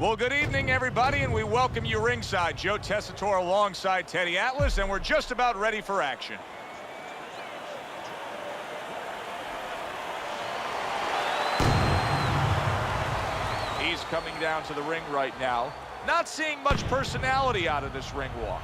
Well, good evening, everybody, and we welcome you ringside. Joe Tessitore alongside Teddy Atlas, and we're just about ready for action. He's coming down to the ring right now. Not seeing much personality out of this ring walk.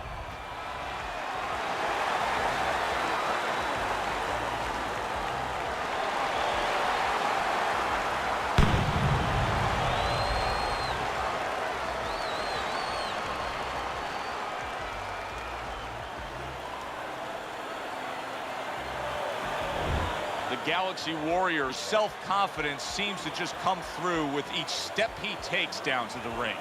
The Galaxy Warrior's self-confidence seems to just come through with each step he takes down to the ring.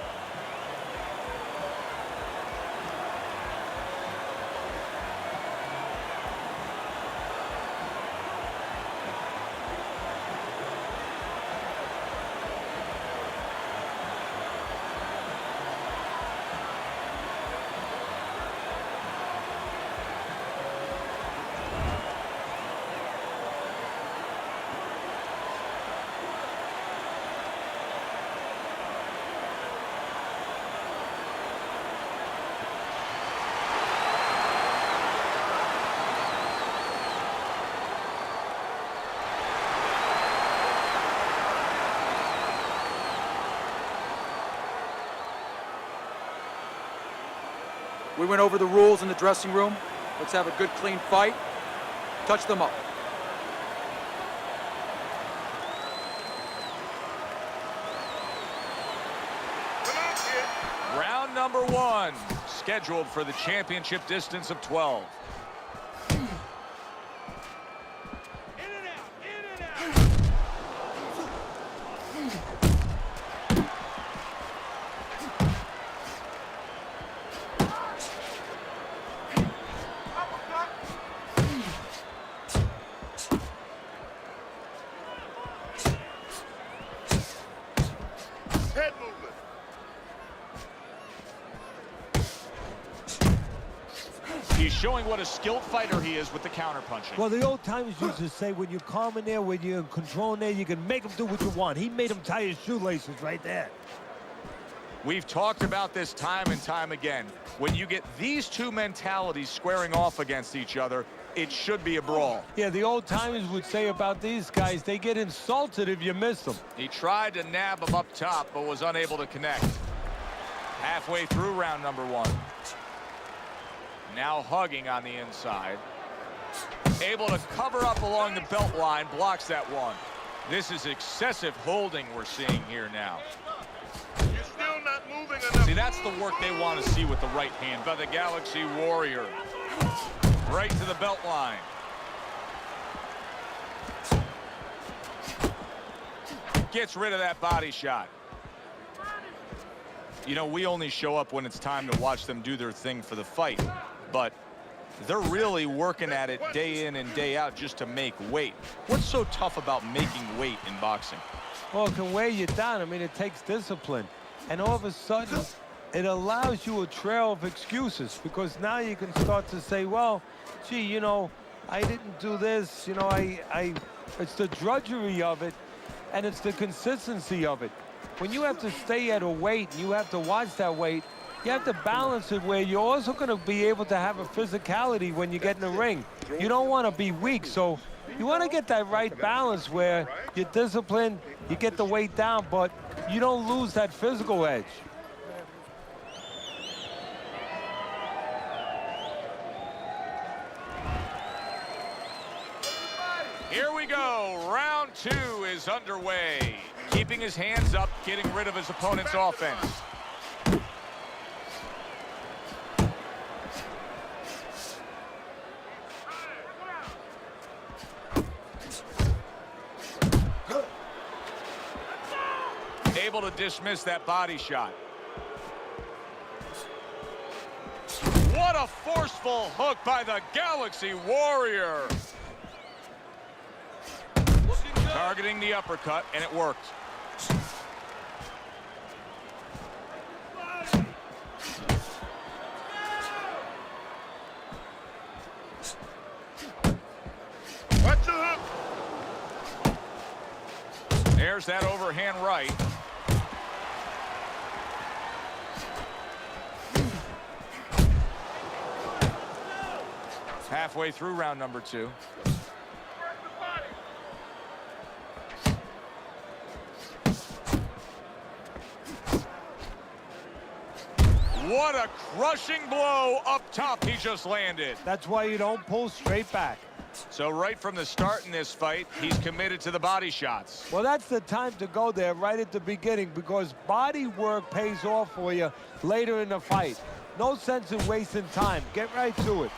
We went over the rules in the dressing room. Let's have a good, clean fight. Touch them up. Round number 1, scheduled for the championship distance of 12. Head movement. He's showing what a skilled fighter he is with the counterpunching. Well, the old timers used to say when you're calm in there, when you're in control in there, you can make him do what you want. He made him tie his shoelaces right there. We've talked about this time and time again. When you get these two mentalities squaring off against each other, it should be a brawl. Yeah, the old timers would say about these guys, they get insulted if you miss them. He tried to nab him up top, but was unable to connect. Halfway through round number 1. Now hugging on the inside. Able to cover up along the belt line, blocks that one. This is excessive holding we're seeing here now. You're still not moving enough. See, that's the work they want to see with the right hand by the Galaxy Warrior. Right to the belt line. Gets rid of that body shot. You know, we only show up when it's time to watch them do their thing for the fight, but they're really working at it day in and day out just to make weight. What's so tough about making weight in boxing? Well, it can weigh you down. I mean, it takes discipline. And all of a sudden, it allows you a trail of excuses, because now you can start to say, well, gee, you know, I didn't do this, you know, it's the drudgery of it, and it's the consistency of it. When you have to stay at a weight and you have to watch that weight, you have to balance it where you're also going to be able to have a physicality when you get in the ring. You don't want to be weak, so you want to get that right balance where you're disciplined, you get the weight down, but you don't lose that physical edge. Here we go. Round 2 is underway. Keeping his hands up, getting rid of his opponent's offense. Able to dismiss that body shot. What a forceful hook by the Galaxy Warrior. Targeting the uppercut, and it worked. Watch the hook. There's that overhand right. Halfway through round number 2. What a crushing blow up top he just landed. That's why you don't pull straight back. So right from the start in this fight, he's committed to the body shots. Well, that's the time to go there right at the beginning, because body work pays off for you later in the fight. No sense in wasting time. Get right to it.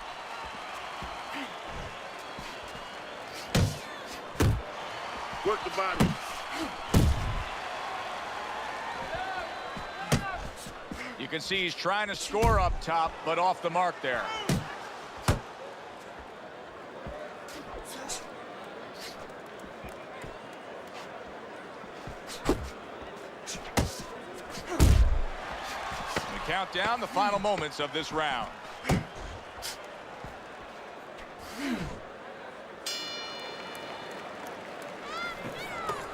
Work the body. You can see he's trying to score up top, but off the mark there. We count down the final moments of this round.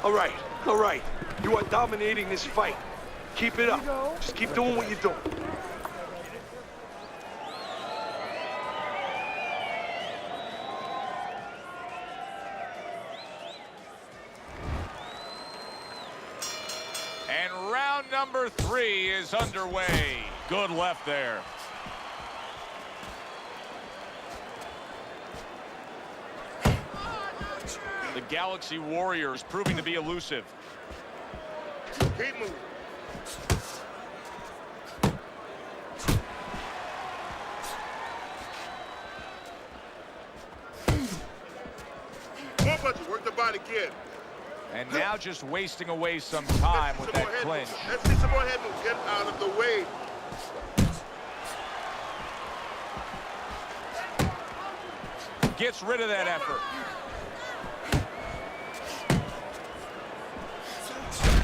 All right. You are dominating this fight. Keep it up. Just keep doing what you're doing. And round number 3 is underway. Good left there. The Galaxy Warriors proving to be elusive. Keep moving. More punches. Work the body, kid. And now just wasting away some time with that clinch. Let's see some more head move. Get out of the way. Gets rid of that effort.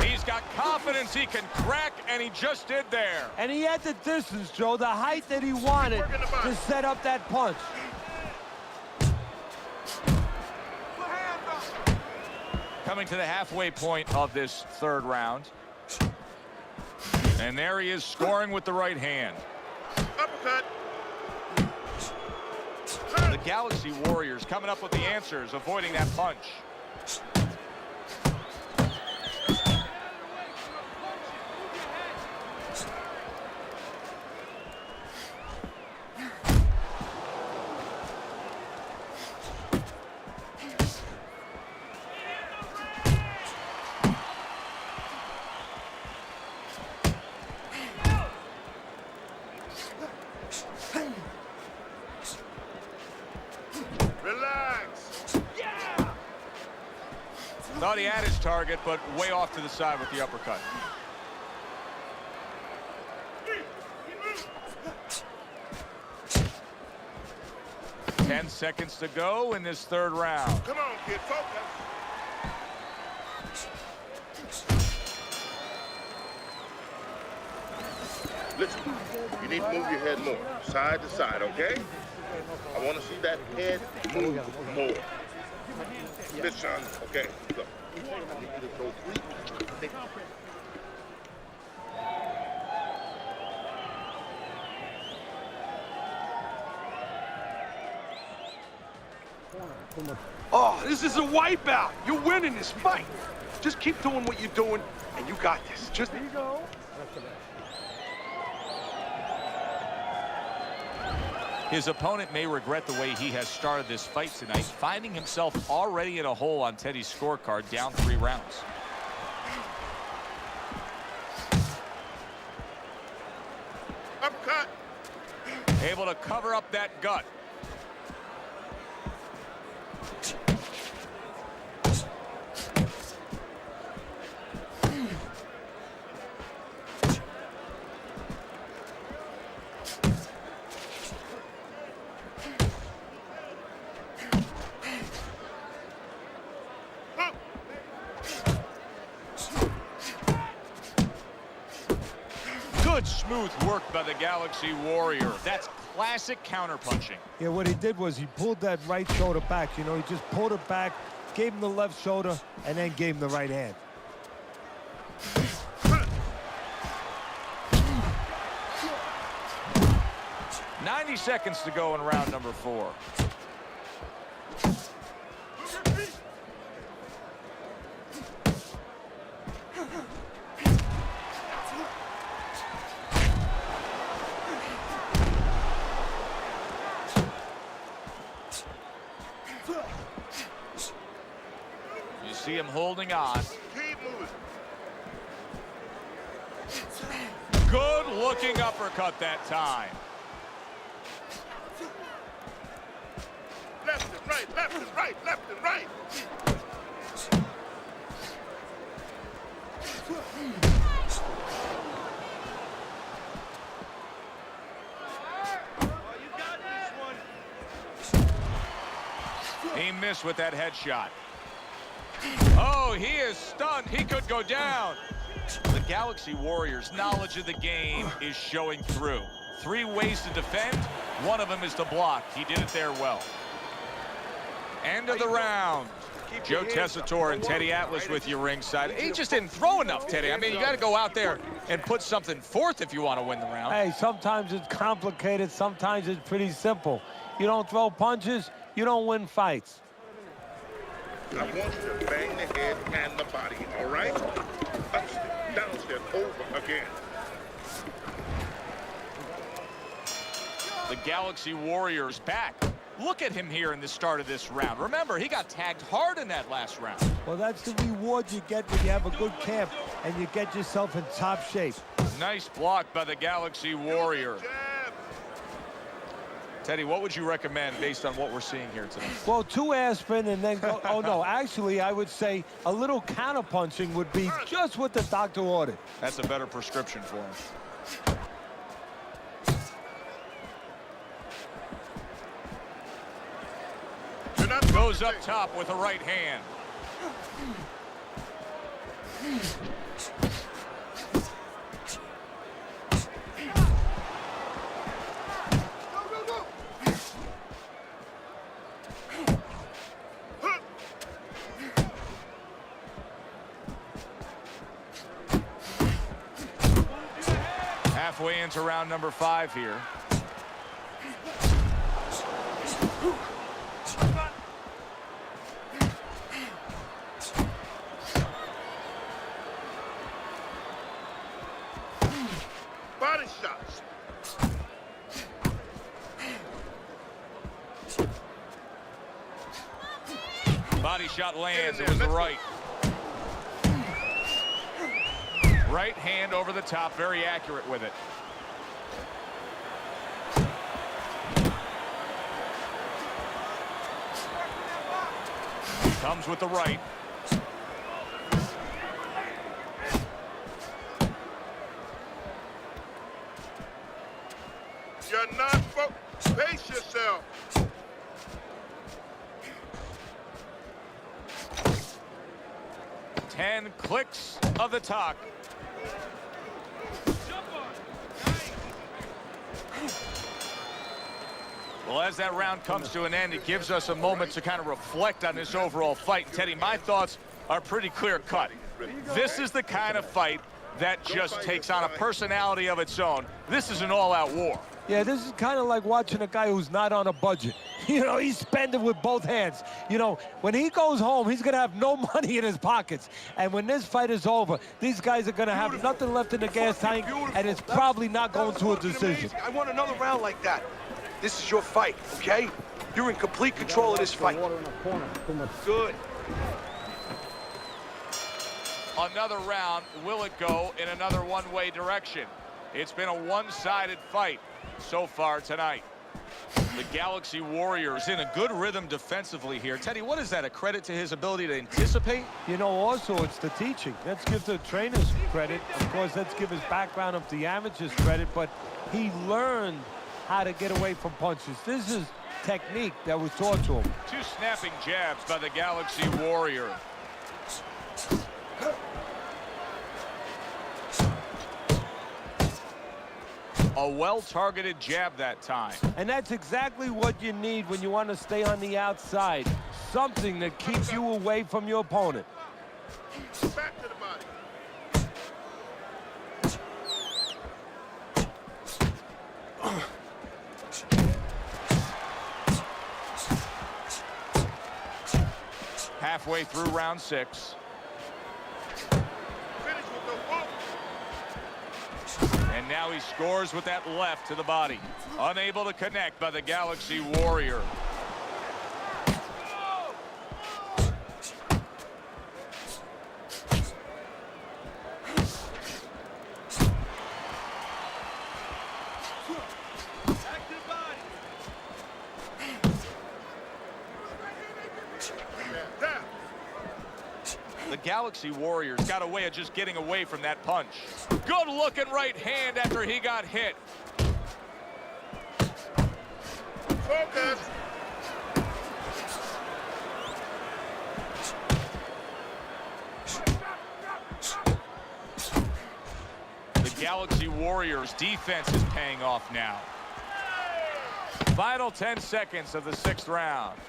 He's got confidence he can crack, and he just did there. And he had the distance, Joe, the height that he wanted to set up that punch. Coming to the halfway point of this 3rd round. And there he is scoring with the right hand. Uppercut. The Galaxy Warriors coming up with the answers, avoiding that punch. Thought he had his target, but way off to the side with the uppercut. Ten seconds to go in this 3rd round. Come on, kid. Focus. Listen, you need to move your head more, side to side, okay? I want to see that head move more. Listen, okay, look. I need you to go 3. Oh, this is a wipeout. You're winning this fight. Just keep doing what you're doing, and you got this. Just there you go. His opponent may regret the way he has started this fight tonight, finding himself already in a hole on Teddy's scorecard, down 3 rounds. Uppercut. Able to cover up that gut. Good smooth work by the Galaxy Warrior. That's classic counterpunching. Yeah, what he did was he pulled that right shoulder back. You know, he just pulled it back, gave him the left shoulder, and then gave him the right hand. .90 seconds to go in round number 4. See him holding on. Keep moving. Good looking uppercut that time. Left and right, left and right, left and right. He missed with that headshot. Oh, he is stunned. He could go down. The Galaxy Warriors' knowledge of the game is showing through. 3 ways to defend. One of them is to block. He did it there well. End of the round. Joe Tessitore and Teddy Atlas with you ringside. He just didn't throw enough, Teddy. I mean, you got to go out there and put something forth if you want to win the round. Hey, sometimes it's complicated. Sometimes it's pretty simple. You don't throw punches, you don't win fights. I want you to bang the head and the body, all right? Upstairs, downstairs, over again. The Galaxy Warriors back. Look at him here in the start of this round. Remember, he got tagged hard in that last round. Well, that's the reward you get when you have a good camp and you get yourself in top shape. Nice block by the Galaxy Warrior. Jab. Teddy, what would you recommend based on what we're seeing here tonight? Well, 2 aspirin and then go. Oh, no, actually, I would say a little counterpunching would be just what the doctor ordered. That's a better prescription for him. You're not Goes up top with a right hand. Halfway into round number 5 here. Body shots. Body shot lands. It was the right. Right hand over the top, very accurate with it. Comes with the right. You're not pace yourself. Ten clicks of the talk. Well, as that round comes to an end, it gives us a moment to kind of reflect on this overall fight. Teddy, my thoughts are pretty clear-cut. This is the kind of fight that just takes on a personality of its own. This is an all-out war. Yeah, this is kind of like watching a guy who's not on a budget. You know, he's spending with both hands. You know, when he goes home, he's going to have no money in his pockets. And when this fight is over, these guys are going to have nothing left in the gas tank, and it's probably not going to a decision. I want another round like that. This is your fight, okay? You're in complete control of this fight. Good. Another round, will it go in another one-way direction? It's been a one-sided fight so far tonight. The Galaxy Warriors in a good rhythm defensively here. Teddy, what is that, a credit to his ability to anticipate? You know, also, it's the teaching. Let's give the trainers credit. Of course, let's give his background of the amateurs credit, but he learned how to get away from punches. This is technique that was taught to him. 2 snapping jabs by the Galaxy Warrior. A well-targeted jab that time. And that's exactly what you need when you want to stay on the outside. Something that keeps you away from your opponent. Back to the body. Halfway through round 6. Finish with the hook. And now he scores with that left to the body. Unable to connect by the Galaxy Warrior. The Galaxy Warriors got a way of just getting away from that punch. Good looking right hand after he got hit. Focus. The Galaxy Warriors defense is paying off now. Final 10 seconds of the 6th round.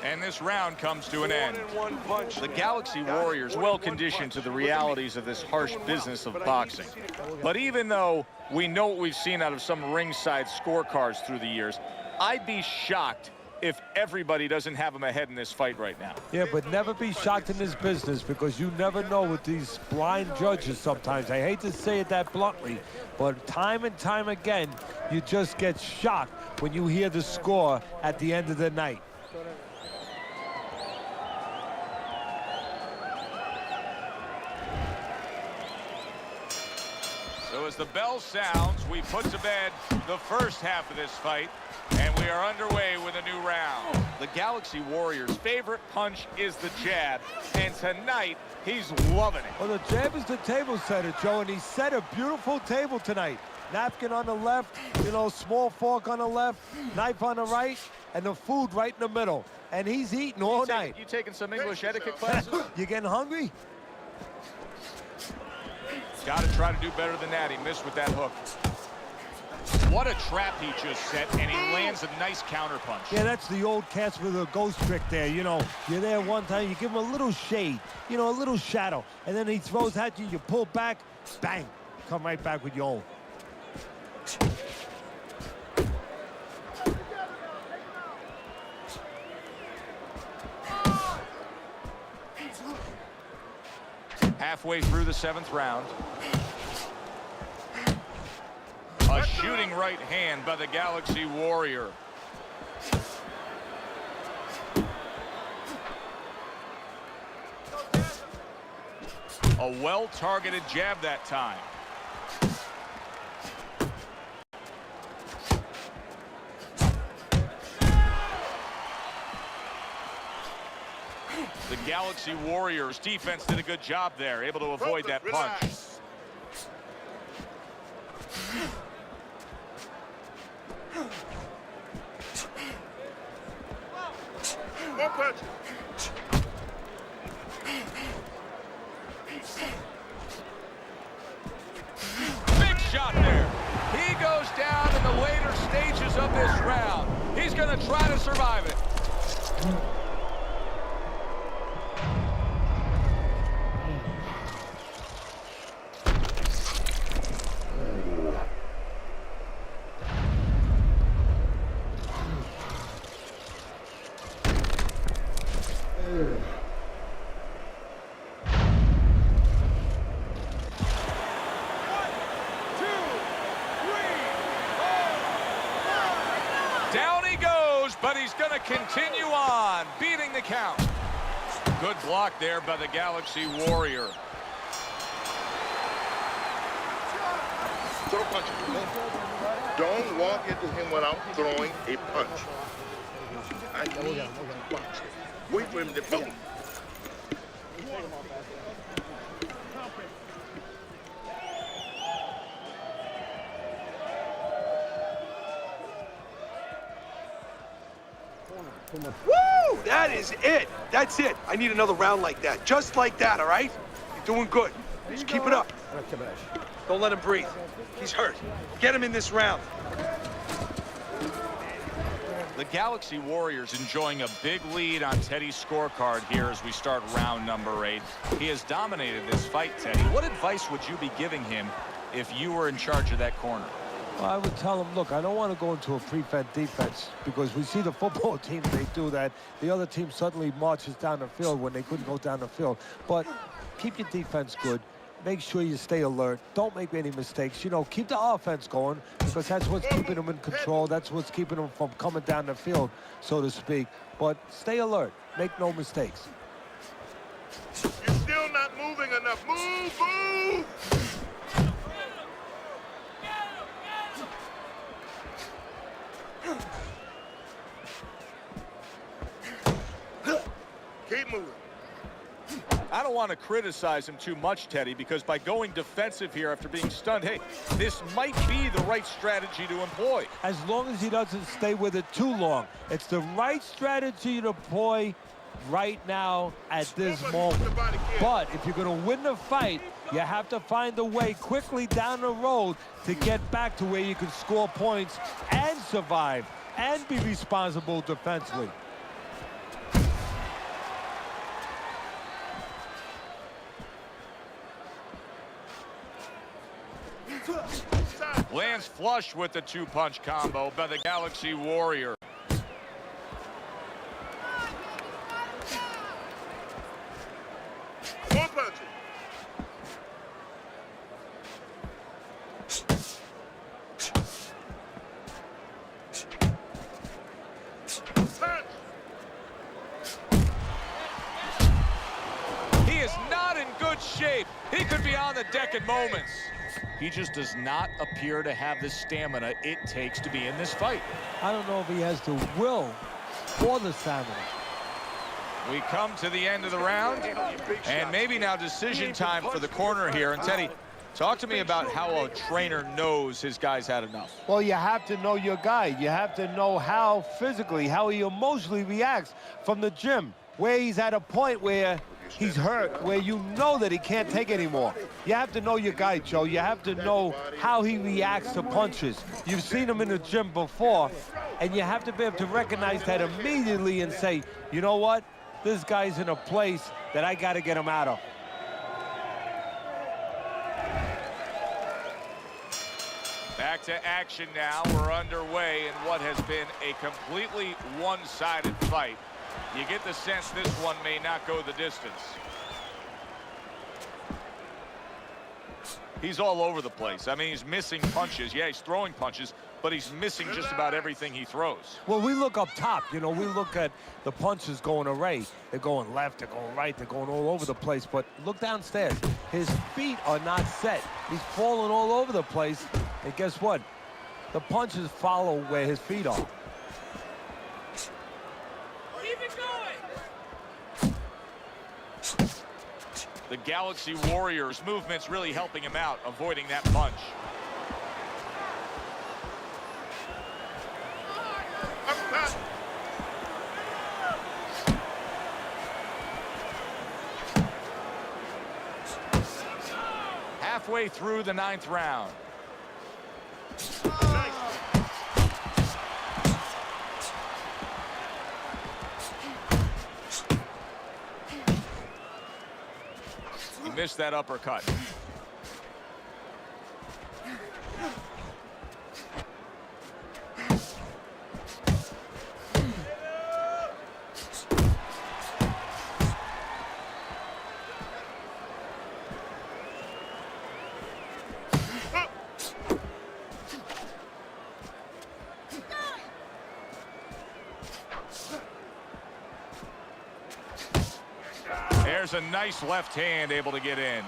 And this round comes to an end. One punch. The Galaxy Warriors well conditioned to the realities of this harsh business of boxing. But even though we know what we've seen out of some ringside scorecards through the years, I'd be shocked if everybody doesn't have him ahead in this fight right now. Yeah, but never be shocked in this business because you never know with these blind judges sometimes. I hate to say it that bluntly, but time and time again, you just get shocked when you hear the score at the end of the night. So as the bell sounds, we put to bed the first half of this fight, and we are underway with a new round. The Galaxy Warriors' favorite punch is the jab, and tonight he's loving it. Well, the jab is the table setter, Joe, and he set a beautiful table tonight. Napkin on the left, you know, small fork on the left, knife on the right, and the food right in the middle. And he's eating all night. You taking some English etiquette classes? You getting hungry? Got to try to do better than that. He missed with that hook. What a trap he just set, and he lands a nice counter punch. Yeah, that's the old Casper the Ghost trick there. You know, you're there one time, you give him a little shade, you know, a little shadow, and then he throws at you, you pull back, bang, come right back with your own. Halfway through the 7th round. A shooting right hand by the Galaxy Warrior. A well-targeted jab that time. The Galaxy Warriors defense did a good job there, able to avoid that punch. More punch. Big shot there. He goes down in the later stages of this round. He's going to try to survive it. Down he goes, but he's going to continue on, beating the count. Good block there by the Galaxy Warrior. Throw punch. Don't walk into him without throwing a punch. I need to box him. Wait for him to boom. Woo! That is it. That's it. I need another round like that. Just like that, all right? You're doing good. Just keep it up. Don't let him breathe. He's hurt. Get him in this round. The Galaxy Warriors enjoying a big lead on Teddy's scorecard here as we start round number 8. He has dominated this fight, Teddy. What advice would you be giving him if you were in charge of that corner? Well, I would tell him, look, I don't want to go into a prevent defense because we see the football teams, they do that. The other team suddenly marches down the field when they couldn't go down the field. But keep your defense good. Make sure you stay alert. Don't make any mistakes. You know, keep the offense going because that's what's keeping them in control. That's what's keeping them from coming down the field, so to speak. But stay alert. Make no mistakes. You're still not moving enough. Move, move! I don't want to criticize him too much, Teddy, because by going defensive here after being stunned, hey, this might be the right strategy to employ. As long as he doesn't stay with it too long. It's the right strategy to employ right now at this moment. But if you're going to win the fight, you have to find a way quickly down the road to get back to where you can score points and survive and be responsible defensively. Lands flush with the two-punch combo by the Galaxy Warrior. Four punches. Punch. He is not in good shape. He could be on the deck in moments. He just does not appear to have the stamina it takes to be in this fight. I don't know if he has the will or the stamina. We come to the end of the round, and maybe now decision time for the corner here. And Teddy, talk to me about how a trainer knows his guy's had enough. Well, you have to know your guy. You have to know how physically, how he emotionally reacts from the gym, where he's at a point where he's hurt, where you know that he can't take anymore. You have to know your guy, Joe. You have to know how he reacts to punches. You've seen him in the gym before, and you have to be able to recognize that immediately and say, you know what? This guy's in a place that I got to get him out of. Back to action now. We're underway in what has been a completely one-sided fight. You get the sense this one may not go the distance. He's all over the place. I mean, he's missing punches. Yeah, he's throwing punches, but he's missing just about everything he throws. Well, we look up top, you know, we look at the punches going array. They're going left, they're going right, they're going all over the place. But look downstairs. His feet are not set. He's falling all over the place. And guess what? The punches follow where his feet are. The Galaxy Warriors movement's really helping him out, avoiding that punch. Halfway through the 9th round. He missed that uppercut. There's a nice left hand able to get in.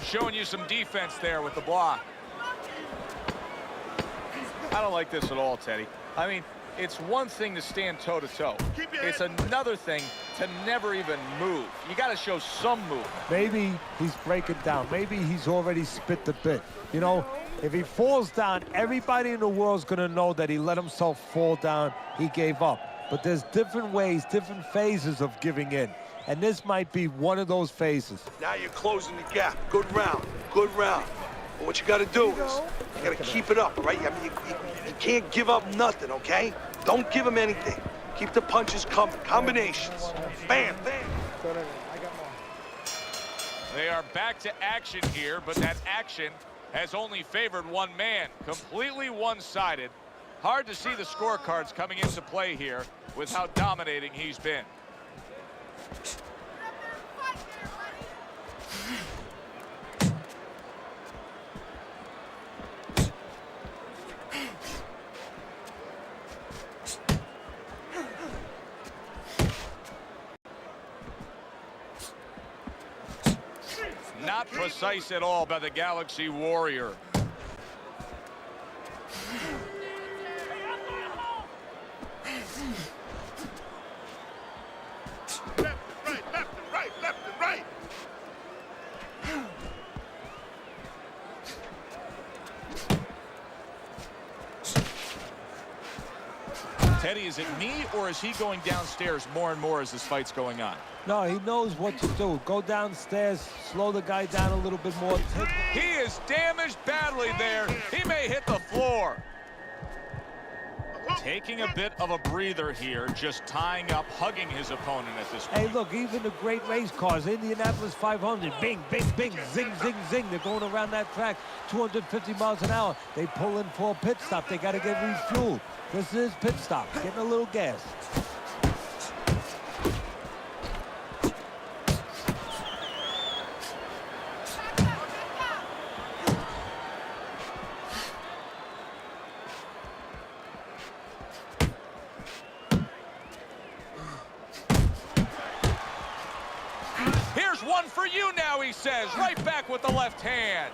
Showing you some defense there with the block. I don't like this at all, Teddy. I mean, it's one thing to stand toe-to-toe. It's another thing to never even move. You got to show some movement. Maybe he's breaking down. Maybe he's already spit the bit. You know, if he falls down, everybody in the world's going to know that he let himself fall down. He gave up. But there's different ways, different phases of giving in. And this might be one of those phases. Now you're closing the gap. Good round. Good round. But what you got to do is you got to keep it up, all right? I mean, you can't give up nothing, okay? Don't give him anything. Keep the punches coming. Combinations. Bam, bam. They are back to action here, but that action has only favored one man. Completely one-sided. Hard to see the scorecards coming into play here with how dominating he's been. Not precise at all by the Galaxy Warrior. Teddy, is it me, or is he going downstairs more and more as this fight's going on? No, he knows what to do. Go downstairs, slow the guy down a little bit more. He is damaged badly there. He may hit the floor. Taking a bit of a breather here, just tying up, hugging his opponent at this point. Hey, look, even the great race cars, Indianapolis 500, bing, bing, bing, zing, zing, zing. They're going around that track 250 miles an hour. They pull in for a pit stop. They got to get refueled. This is pit stop, getting a little gas. One for you now, he says, right back with the left hand.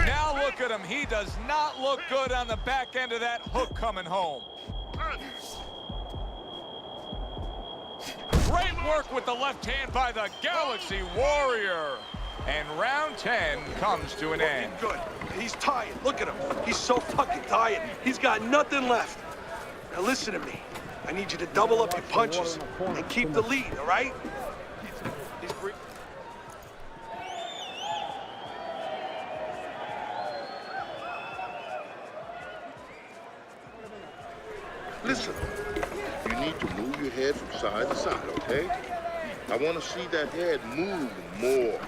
Now look at him. He does not look good on the back end of that hook coming home. Great work with the left hand by the Galaxy Warrior. And round 10 comes to an end. Good. He's tired. Look at him. He's so fucking tired. He's got nothing left. Now listen to me. I need you to double up your punches and keep the lead, all right? Listen, you need to move your head from side to side, okay? I want to see that head move more.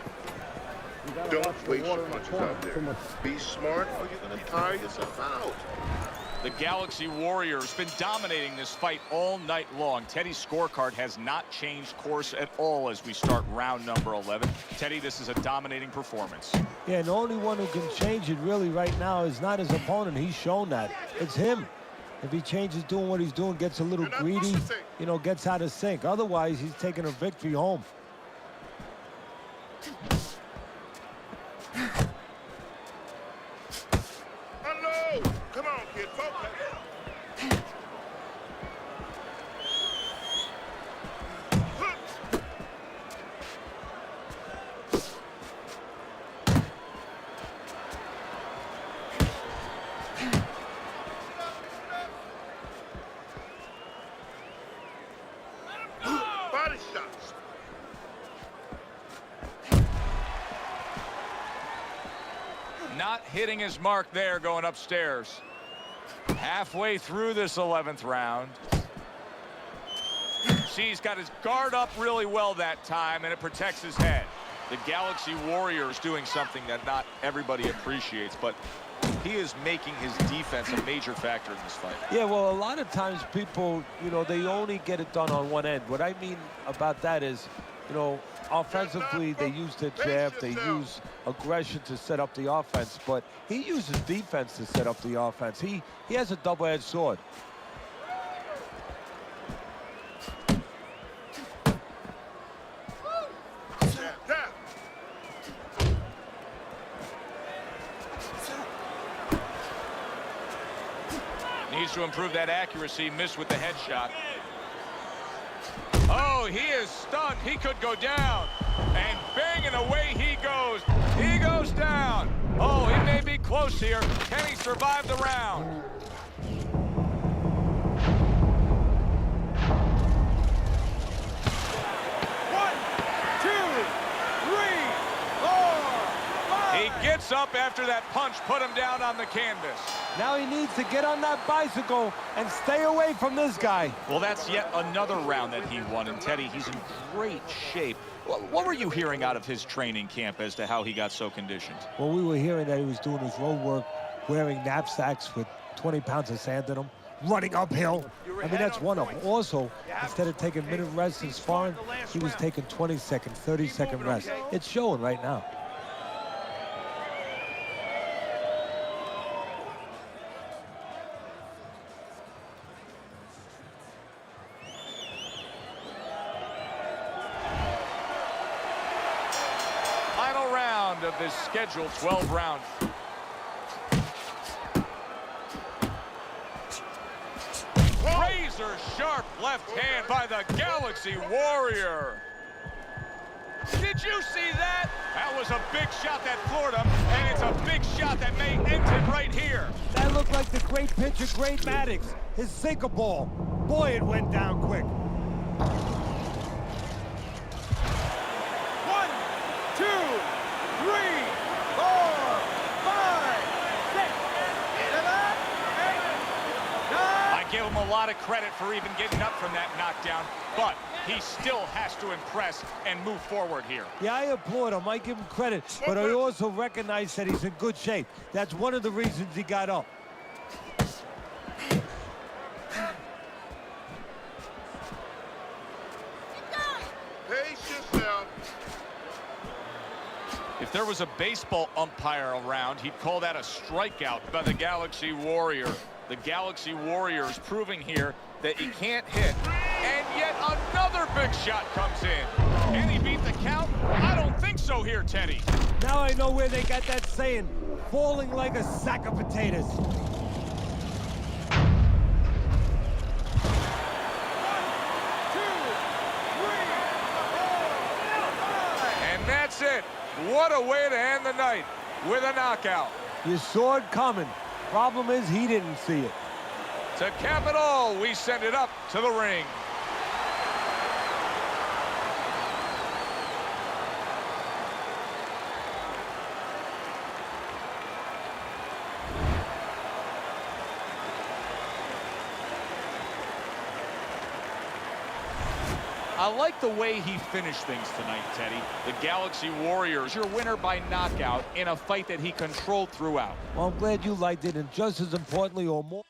Don't waste your punches out there. Be smart or you're going to tire yourself out. The Galaxy Warrior has been dominating this fight all night long. Teddy's scorecard has not changed course at all as we start round number 11. Teddy, this is a dominating performance. Yeah, and the only one who can change it really right now is not his opponent. He's shown that. It's him. If he changes doing what he's doing, gets a little greedy, you know, gets out of sync. Otherwise, he's taking a victory home. Unload! Come on, kid, focus. Body shots. Not hitting his mark there going upstairs. Halfway through this 11th round. See, he's got his guard up really well that time, and it protects his head. The Galaxy Warrior is doing something that not everybody appreciates, but he is making his defense a major factor in this fight. Yeah, well, a lot of times people, you know, they only get it done on one end. What I mean about that is, you know, offensively, they use their jab, they use aggression to set up the offense, but he uses defense to set up the offense. He has a double-edged sword. Needs to improve that accuracy. Missed with the headshot. Oh, he is stunned. He could go down. And banging away he goes. He goes down. Oh, he may be close here. Can he survive the round? One, two, three, four, five. He gets up after that punch put him down on the canvas. Now he needs to get on that bicycle and stay away from this guy. Well, that's yet another round that he won. And Teddy, he's in great shape. What were you hearing out of his training camp as to how he got so conditioned? Well, we were hearing that he was doing his road work, wearing knapsacks with 20 pounds of sand in them, running uphill. I mean, that's one of them. Also, instead of taking minute rests in sparring, he was taking 20-second, 30-second rests. It's showing right now. Of this scheduled 12 round. Razor sharp left hand by the Galaxy Warrior. Did you see that? That That was a big shot that floored him, and it's a big shot that may end it right here. That looked like the great pitcher, Great Maddox, his sinker ball. Boy, it went down quick. 1, 2, 3, 4, 5, 6, 7, 8, 9. I give him a lot of credit for even getting up from that knockdown, but he still has to impress and move forward here. Yeah, I applaud him. I give him credit, but I also recognize that he's in good shape. That's one of the reasons he got up. Pace yourself. If there was a baseball umpire around, he'd call that a strikeout by the Galaxy Warrior. The Galaxy Warrior is proving here that he can't hit. And yet another big shot comes in. Can he beat the count? I don't think so here, Teddy. Now I know where they got that saying, falling like a sack of potatoes. And that's it. What a way to end the night with a knockout. You saw it coming. Problem is, he didn't see it. To cap it all, we send it up to the ring. I like the way he finished things tonight, Teddy. The Galaxy Warriors, your winner by knockout in a fight that he controlled throughout. Well, I'm glad you liked it, and just as importantly or more.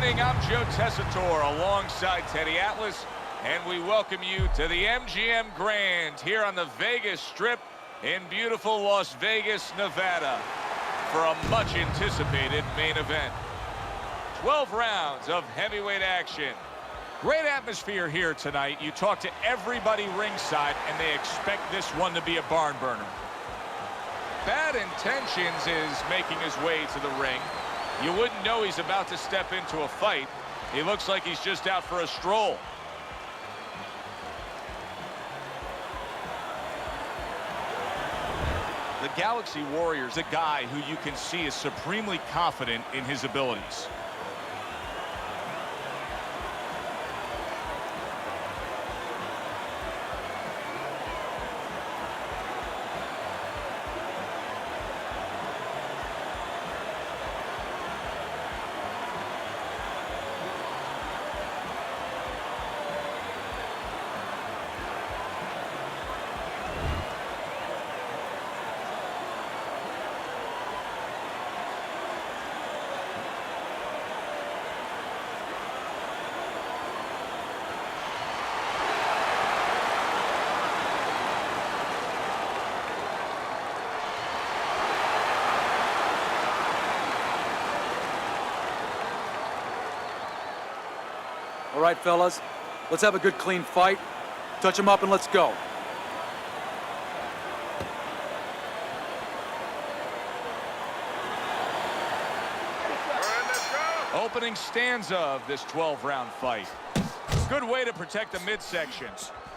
evening. I'm Joe Tessitore alongside Teddy Atlas, and we welcome you to the MGM Grand here on the Vegas Strip in beautiful Las Vegas, Nevada, for a much-anticipated main event. 12 rounds of heavyweight action. Great atmosphere here tonight. You talk to everybody ringside, and they expect this one to be a barn burner. Bad Intentions is making his way to the ring. You wouldn't know he's about to step into a fight. He looks like he's just out for a stroll. The Galaxy Warrior's a guy who you can see is supremely confident in his abilities. All right, fellas, let's have a good, clean fight. Touch him up and let's go. All right, let's go. Opening stanza of this 12-round fight. Good way to protect the midsection.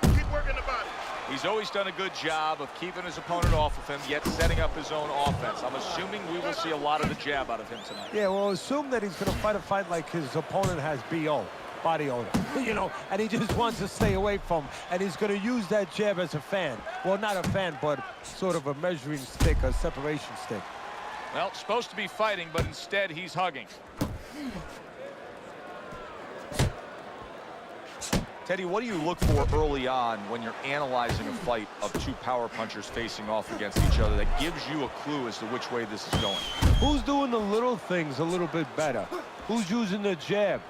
Keep working the body. He's always done a good job of keeping his opponent off of him, yet setting up his own offense. I'm assuming we will see a lot of the jab out of him tonight. Yeah, well, assume that he's going to fight a fight like his opponent has BO, body odor, you know, and he just wants to stay away from him, and he's going to use that jab as a fan. Well, not a fan, but sort of a measuring stick, a separation stick. Well, supposed to be fighting, but instead he's hugging. Teddy, what do you look for early on when you're analyzing a fight of two power punchers facing off against each other that gives you a clue as to which way this is going? Who's doing the little things a little bit better? Who's using the jab?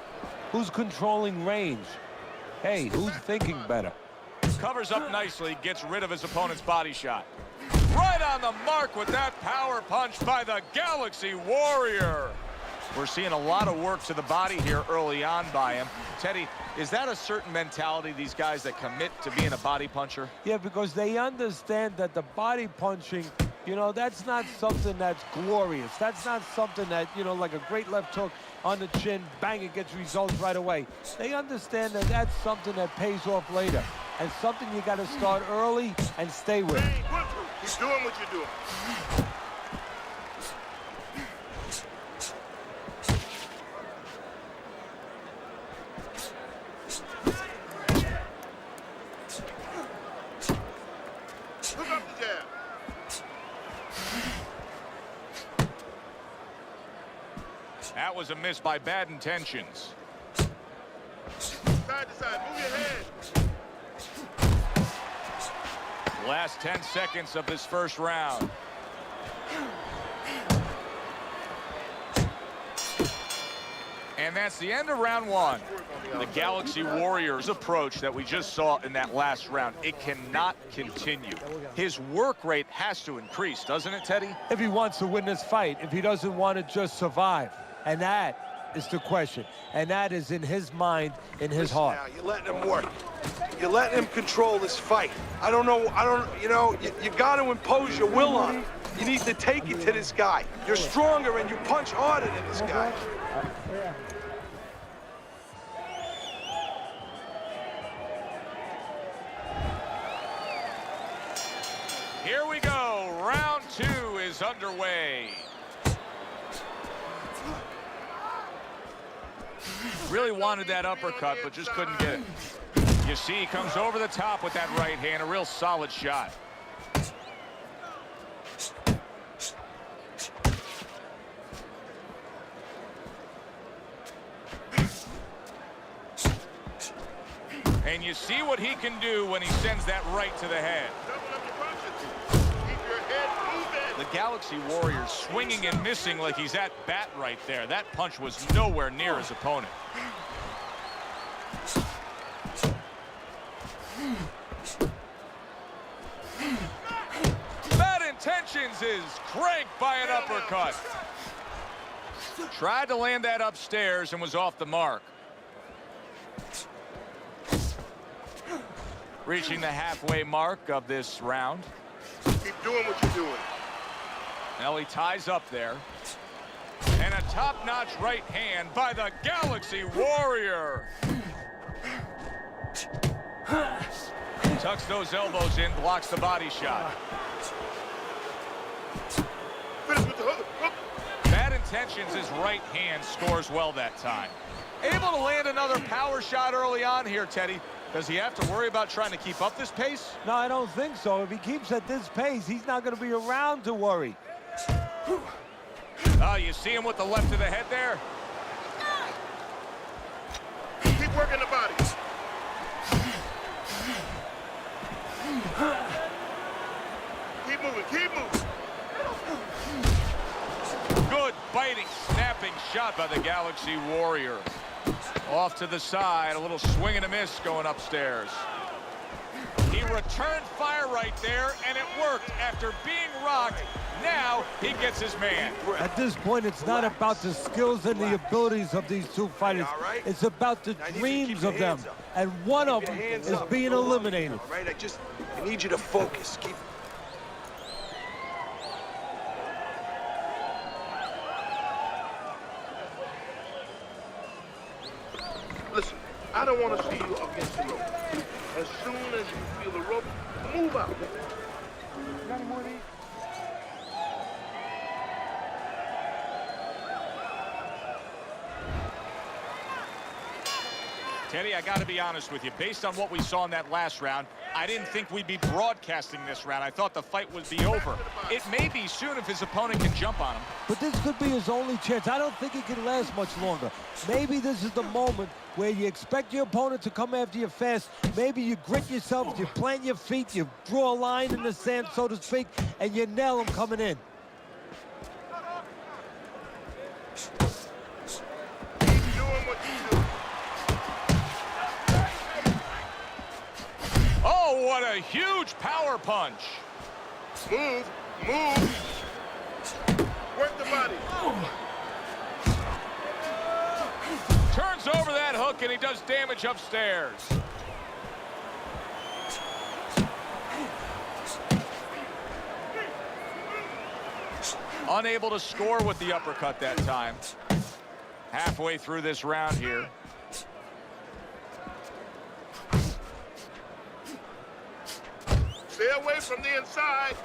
Who's controlling range? Hey, who's thinking better? Covers up nicely, gets rid of his opponent's body shot. Right on the mark with that power punch by the Galaxy Warrior. We're seeing a lot of work to the body here early on by him. Teddy, is that a certain mentality, these guys that commit to being a body puncher? Yeah, because they understand that the body punching, you know, that's not something that's glorious. That's not something that, you know, like a great left hook on the chin, bang, it gets results right away. They understand that that's something that pays off later, and something you got to start early and stay with. Keep doing what you're doing. Look up the jab. That was a miss by Bad Intentions. Side to side, move your head. Last 10 seconds of this first round. And that's the end of round one. The Galaxy Warriors approach that we just saw in that last round, it cannot continue. His work rate has to increase, doesn't it, Teddy? If he wants to win this fight, if he doesn't want to just survive. And that is the question. And that is in his mind, in his heart. Now, you're letting him work. You're letting him control this fight. I don't know, you know, you got to impose your will on him. You need to take it to this guy. You're stronger and you punch harder than this guy. Here we go. Round two is underway. Really wanted that uppercut, but just couldn't get it. You see, he comes over the top with that right hand, a real solid shot. And you see what he can do when he sends that right to the head. Double up your punches. Keep your head moving. The Galaxy Warriors swinging and missing like he's at bat right there. That punch was nowhere near his opponent. Bad Intentions is cranked by an uppercut. Tried to land that upstairs and was off the mark. Reaching the halfway mark of this round. Keep doing what you're doing. Now he ties up there. And a top-notch right hand by the Galaxy Warrior. Tucks those elbows in, blocks the body shot. Finish with the hook. Hook. Bad Intentions, his right hand scores well that time. Able to land another power shot early on here, Teddy. Does he have to worry about trying to keep up this pace? No, I don't think so. If he keeps at this pace, he's not going to be around to worry. Oh, you see him with the left of the head there? Keep working the body. Keep moving. Keep moving. Good biting, snapping shot by the Galaxy Warrior. Off to the side, a little swing and a miss going upstairs. He returned fire right there, and it worked after being rocked. Now he gets his man. At this point, it's not about the skills and the abilities of these two fighters. It's about the dreams of them. And one of them is being eliminated. All right, I need you to focus. Keep. Listen, I don't want to see you against the rope. As soon as you feel the rope, move out. Got any more of these? Teddy, I got to be honest with you. Based on what we saw in that last round, I didn't think we'd be broadcasting this round. I thought the fight would be over. It may be soon if his opponent can jump on him. But this could be his only chance. I don't think it can last much longer. Maybe this is the moment where you expect your opponent to come after you fast. Maybe you grit yourself, you plant your feet, you draw a line in the sand, so to speak, and you nail him coming in. Keep doing what you do. Oh, what a huge power punch. Move. Move. Work the body. Turns over that hook, and he does damage upstairs. Unable to score with the uppercut that time. Halfway through this round here. Stay away from the inside.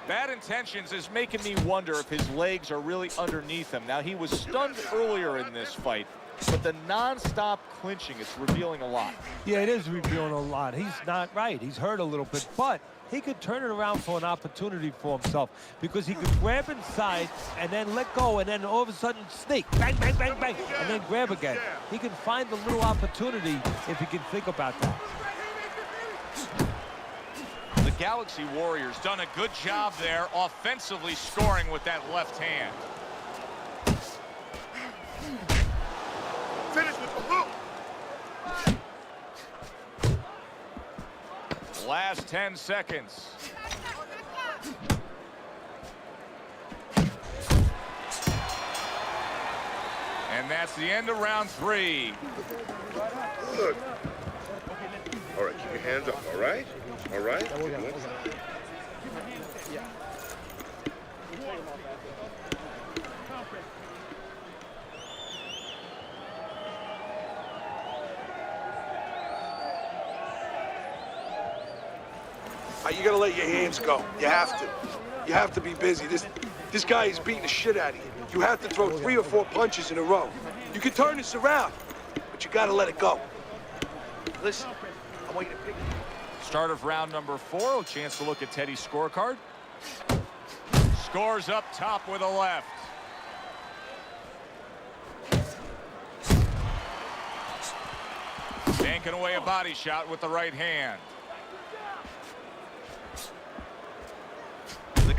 Bad Intentions is making me wonder if his legs are really underneath him. Now, he was stunned earlier in this fight, but the non-stop clinching is revealing a lot. Yeah, it is revealing a lot. He's not right. He's hurt a little bit, but he could turn it around for an opportunity for himself because he could grab inside and then let go and then all of a sudden sneak, bang, bang, bang, bang, and then grab again. He can find the little opportunity if he can think about that. The Galaxy Warriors done a good job there offensively scoring with that left hand. Finish with the hook. Last 10 seconds. And that's the end of round 3. Good. All right, keep your hands up, all right? All right? You gotta let your hands go. You have to. You have to be busy. This guy is beating the shit out of you. You have to throw 3 or 4 punches in a row. You can turn this around, but you gotta let it go. Listen, I want you to pick. Start of round number 4. A chance to look at Teddy's scorecard. Scores up top with a left. Banking away a body shot with the right hand.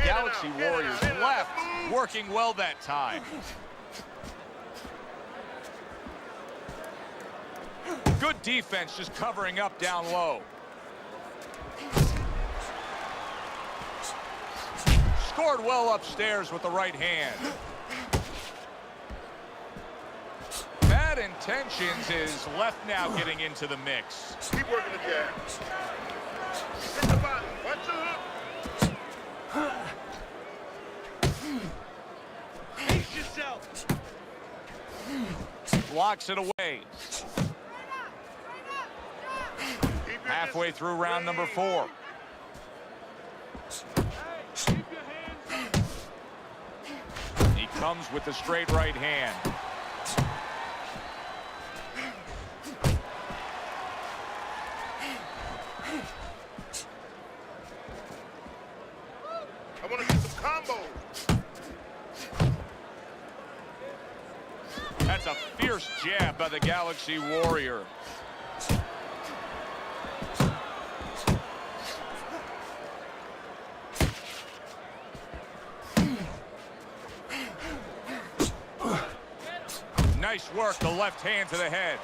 Galaxy Warriors left working well that time. Good defense, just covering up down low. Scored well upstairs with the right hand. Bad Intentions is left now getting into the mix. Keep working the jab. Hit the body. Watch the hook. Pace yourself. Blocks it away. Halfway through round number 4. He comes with the straight right hand. I want to see some combos. That's a fierce jab by the Galaxy Warrior. Nice work, the left hand to the head.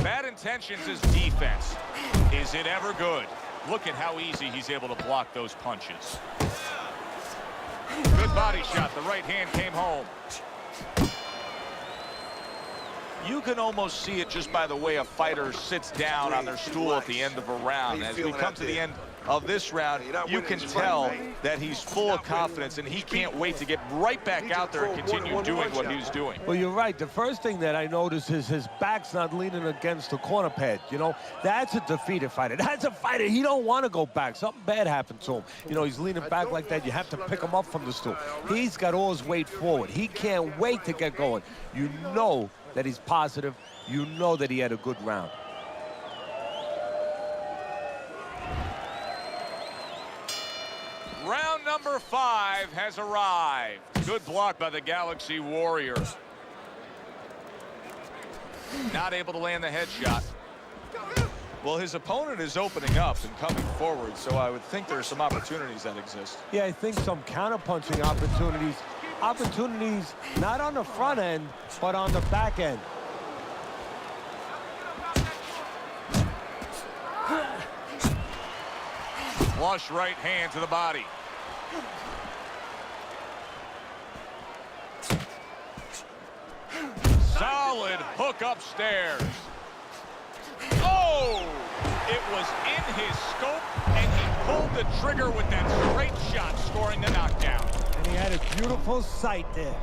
Bad Intentions is defense. Is it ever good? Look at how easy he's able to block those punches. Good body shot. The right hand came home. You can almost see it just by the way a fighter sits down on their stool at the end of a round. As we come to the end of this round, you can tell that he's full of confidence and he can't wait to get right back out there and continue doing what he's doing. Well, you're right. The first thing that I notice is his back's not leaning against the corner pad. You know, that's a defeated fighter. That's a fighter. He don't want to go back. Something bad happened to him. You know, he's leaning back like that. You have to pick him up from the stool. He's got all his weight forward. He can't wait to get going. You know that he's positive. You know that he had a good round. Round number 5 has arrived. Good block by the Galaxy Warrior. Not able to land the headshot. Well, his opponent is opening up and coming forward, so I would think there are some opportunities that exist. Yeah, I think some counter-punching opportunities. Opportunities not on the front end, but on the back end. Flush right hand to the body. Solid hook upstairs. Oh! It was in his scope, and he pulled the trigger with that straight shot, scoring the knockdown. And he had a beautiful sight there.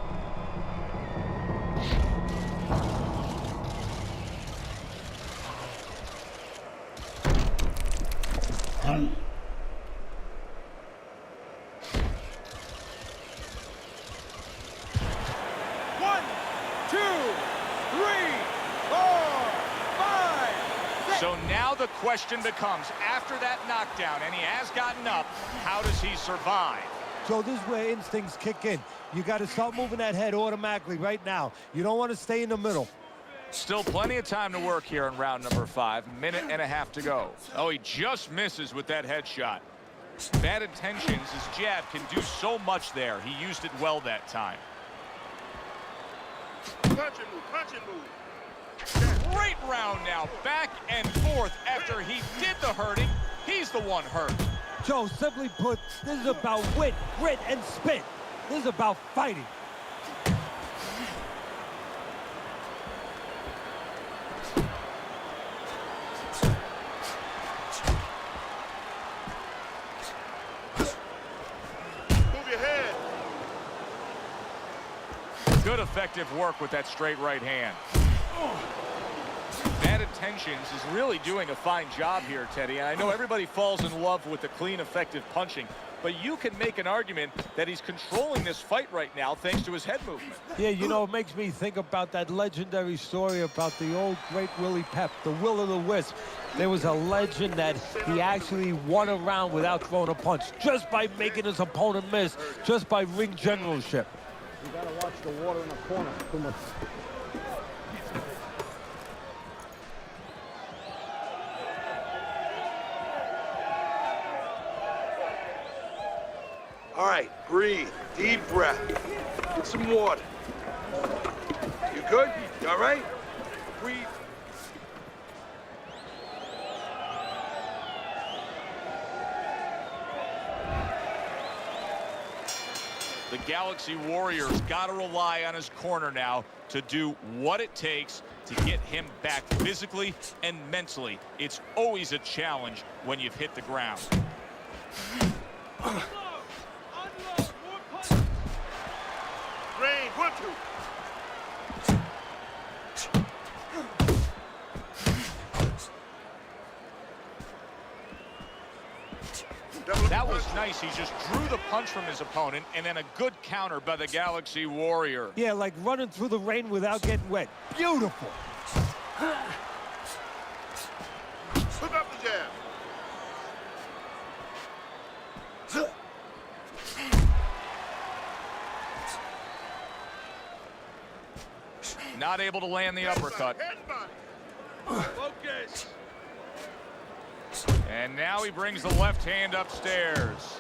So now the question becomes, after that knockdown, and he has gotten up, how does he survive? So this is where instincts kick in. You got to start moving that head automatically right now. You don't want to stay in the middle. Still plenty of time to work here in round number 5. Minute and a half to go. Oh, he just misses with that headshot. Bad Intentions, his jab can do so much there. He used it well that time. Punch and move, punch and move. Great round now, back and forth. After he did the hurting, he's the one hurt. Joe, simply put, this is about wit, grit, and spit. This is about fighting. Move your head. Good effective work with that straight right hand. Bad Intentions is really doing a fine job here, Teddy. And I know everybody falls in love with the clean, effective punching, but you can make an argument that he's controlling this fight right now thanks to his head movement. Yeah, you know, it makes me think about that legendary story about the old great Willie Pep, the Will of the Wisp. There was a legend that he actually won a round without throwing a punch, just by making his opponent miss, just by ring generalship. You gotta watch the water in the corner. Too much. All right, breathe. Deep breath. Get some water. You good? You all right? Breathe. The Galaxy Warriors got to rely on his corner now to do what it takes to get him back physically and mentally. It's always a challenge when you've hit the ground. Range, 1, 2. That was nice. He just drew the punch from his opponent, and then a good counter by the Galaxy Warrior. Yeah, like running through the rain without getting wet. Beautiful. Hook up the jab. Not able to land the uppercut. Focus. And now he brings the left hand upstairs.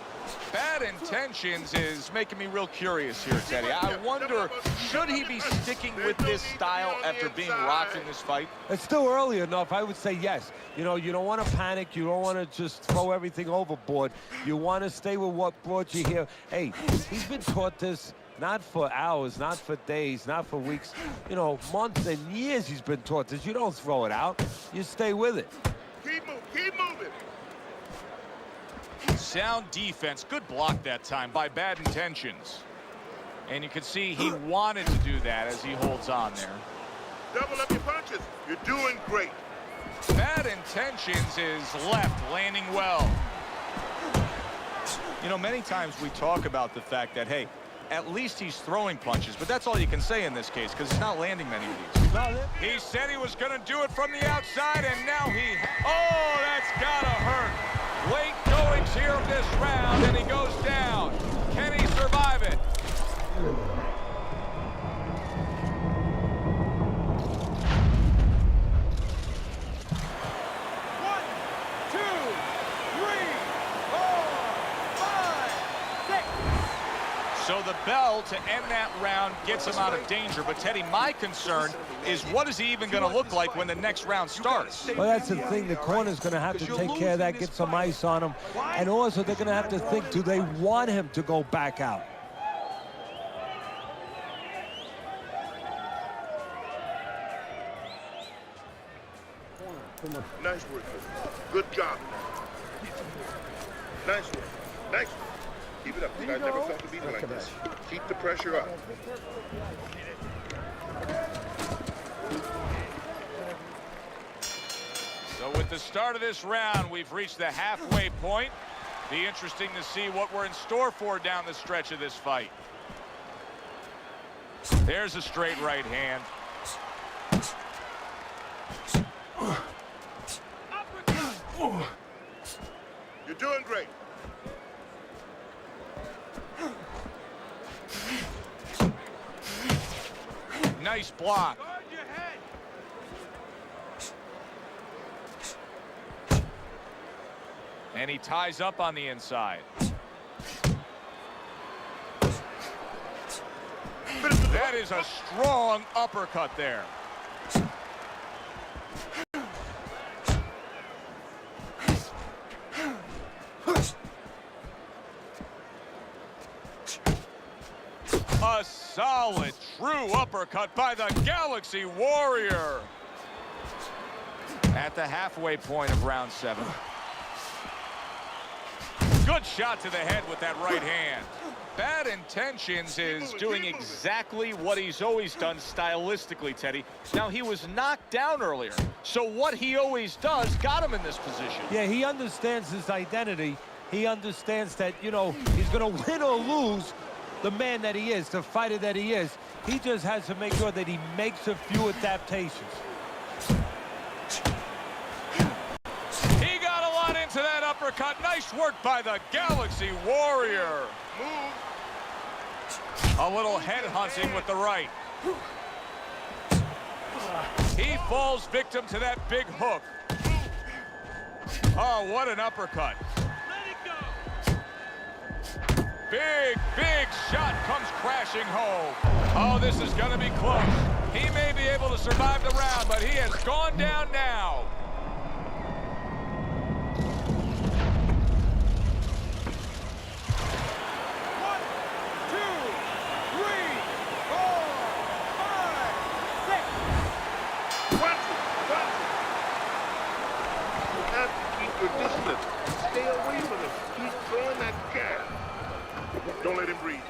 Bad Intentions is making me real curious here, Teddy. I wonder, should he be sticking with this style after being rocked in this fight? It's still early enough. I would say yes. You know, you don't want to panic. You don't want to just throw everything overboard. You want to stay with what brought you here. Hey, he's been taught this not for hours, not for days, not for weeks. You know, months and years he's been taught this. You don't throw it out. You stay with it. Keep moving, keep moving. Sound defense. Good block that time by Bad Intentions. And you can see he wanted to do that as he holds on there. Double up your punches. You're doing great. Bad Intentions is left, landing well. You know, many times we talk about the fact that, hey, at least he's throwing punches, but that's all you can say in this case because he's not landing many of these. He said he was going to do it from the outside, and now he... Oh, that's got to hurt. Late goings here of this round, and he goes down. Can he survive it? So the bell to end that round gets him out of danger. But, Teddy, my concern is what is he even going to look like when the next round starts? Well, that's the thing. The corner's going to have to take care of that, get some ice on him. And also, they're going to have to think, do they want him to go back out? Nice work. Good job. Nice work. Nice work. Keep it up. I never felt a beating like this. Keep the pressure up. So with the start of this round, we've reached the halfway point. Be interesting to see what we're in store for down the stretch of this fight. There's a straight right hand. You're doing great. Nice block. Guard your head. And he ties up on the inside. That is a strong uppercut there. A solid, true uppercut by the Galaxy Warrior. At the halfway point of round 7. Good shot to the head with that right hand. Bad Intentions is doing exactly what he's always done stylistically, Teddy. Now, he was knocked down earlier, so what he always does got him in this position. Yeah, he understands his identity. He understands that, you know, he's going to win or lose the man that he is, the fighter that he is. He just has to make sure that he makes a few adaptations. He got a lot into that uppercut. Nice work by the Galaxy Warrior. Move. A little head hunting with the right. He falls victim to that big hook. Oh, what an uppercut. Let it go. Big shot comes crashing home. Oh, this is going to be close. He may be able to survive the round, but he has gone down now. Your distance. Stay away from him. Keep throwing that gas. Don't let him breathe.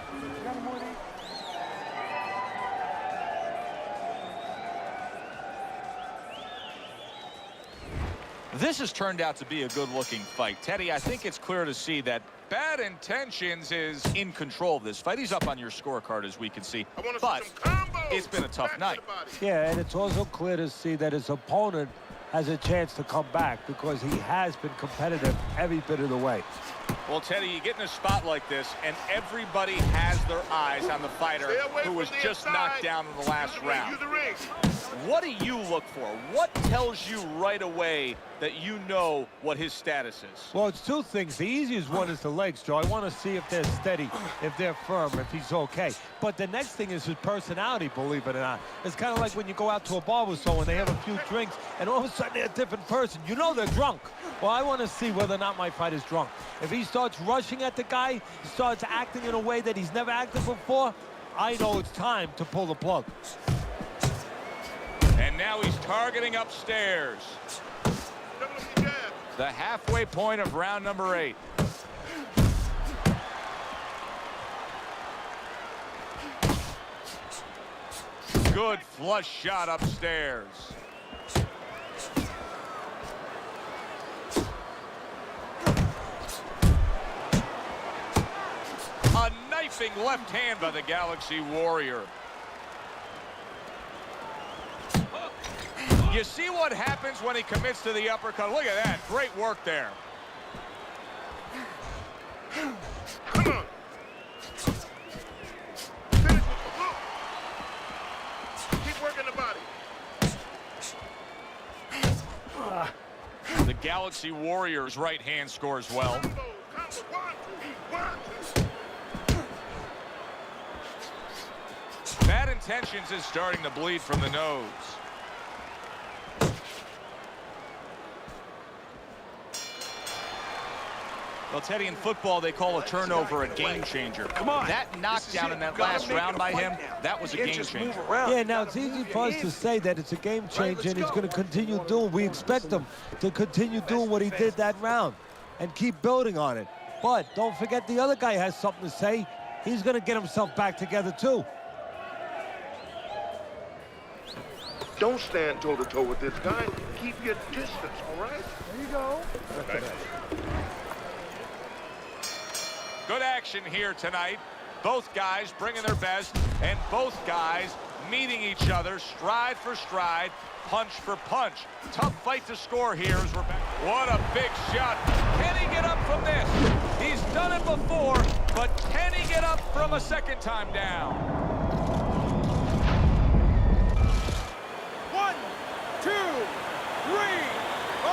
This has turned out to be a good-looking fight. Teddy, I think it's clear to see that Bad Intentions is in control of this fight. He's up on your scorecard, as we can see. I want to But see some combos. it's been a tough Back to night. the body. Yeah, and it's also clear to see that his opponent has a chance to come back because he has been competitive every bit of the way. Well, Teddy, you get in a spot like this, and everybody has their eyes on the fighter Stay away who from was the just inside. knocked down in the last Use the ring, round. use the ring. What do you look for? What tells you right away that you know what his status is? Well, it's two things. The easiest one is the legs, Joe. I want to see if they're steady, if they're firm, if he's okay. But the next thing is his personality, believe it or not. It's kind of like when you go out to a bar with someone, they have a few drinks, and all of a sudden they're a different person. You know they're drunk. Well, I want to see whether or not my fighter's drunk. If he starts rushing at the guy, he starts acting in a way that he's never acted before, I know it's time to pull the plug. And now he's targeting upstairs. Double up the jab. The halfway point of round number 8. Good flush shot upstairs. A knifing left hand by the Galaxy Warrior. You see what happens when he commits to the uppercut? Look at that. Great work there. Come on. Finish with the hook. Keep working the body. The Galaxy Warrior's right hand scores well. Combo, combo. 1, 2, 1, 2. Bad Intentions is starting to bleed from the nose. Well, Teddy, in football, they call a turnover a game changer. Come on. That knockdown in that last round by him, that was a game changer. Yeah, now it's easy for us to say that it's a game changer and he's going to continue doing. We expect him to continue doing what he did that round and keep building on it. But don't forget the other guy has something to say. He's going to get himself back together too. Don't stand toe-to-toe with this guy. Keep your distance, all right? There you go. Okay. Good action here tonight. Both guys bringing their best, and both guys meeting each other stride for stride, punch for punch. Tough fight to score here as we're back. What a big shot. Can he get up from this? He's done it before, but can he get up from a second time down? 1, 2, 3, 4,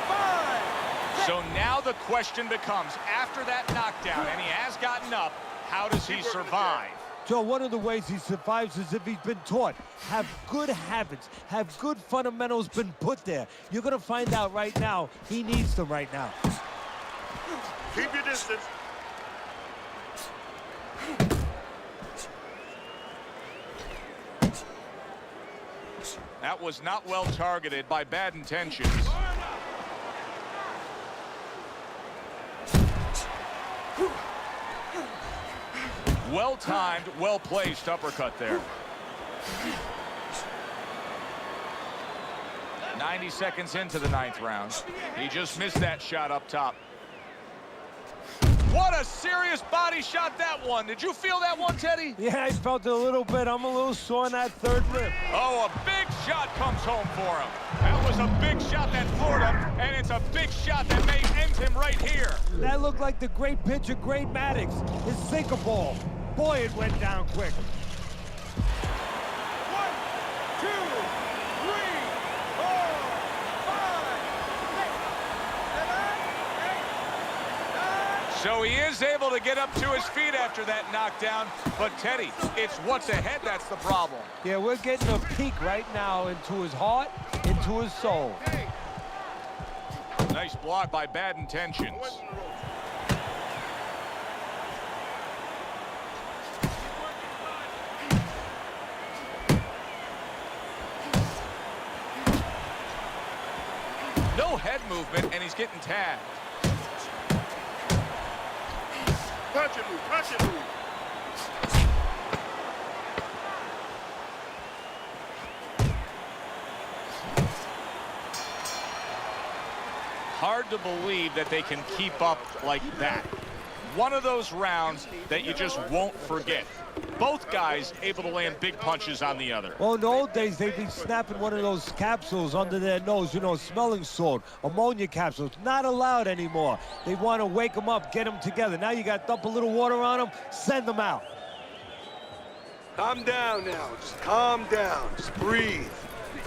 5. So now the question becomes, after that knockdown, and he has gotten up, how does he survive? Joe, one of the ways he survives is if he's been taught. Have good habits, have good fundamentals been put there. You're going to find out right now he needs them right now. Keep your distance. That was not well targeted by Bad Intentions. Well-timed, well-placed uppercut there. 90 seconds into the 9th round. He just missed that shot up top. What a serious body shot that one. Did you feel that one, Teddy? Yeah, I felt it a little bit. I'm a little sore in that third rib. Oh, a big shot comes home for him. That was a big shot that floored him, and it's a big shot that may end him right here. That looked like the great pitcher, Great Maddox, his sinker ball. Boy, it went down quick. 1, 2, 3, 4, 5, 6, 7, 8, 9, So he is able to get up to his feet after that knockdown. But, Teddy, it's what's ahead that's the problem. Yeah, we're getting a peek right now into his heart, into his soul. Nice block by Bad Intentions. No head movement, and he's getting tagged. Punch and move, punch and move. Hard to believe that they can keep up like that. One of those rounds that you just won't forget. Both guys able to land big punches on the other. Well, in the old days, they'd be snapping one of those capsules under their nose, you know, smelling salt, ammonia capsules. Not allowed anymore. They want to wake them up, get them together. Now you got to dump a little water on them, send them out. Calm down now. Just calm down. Just breathe.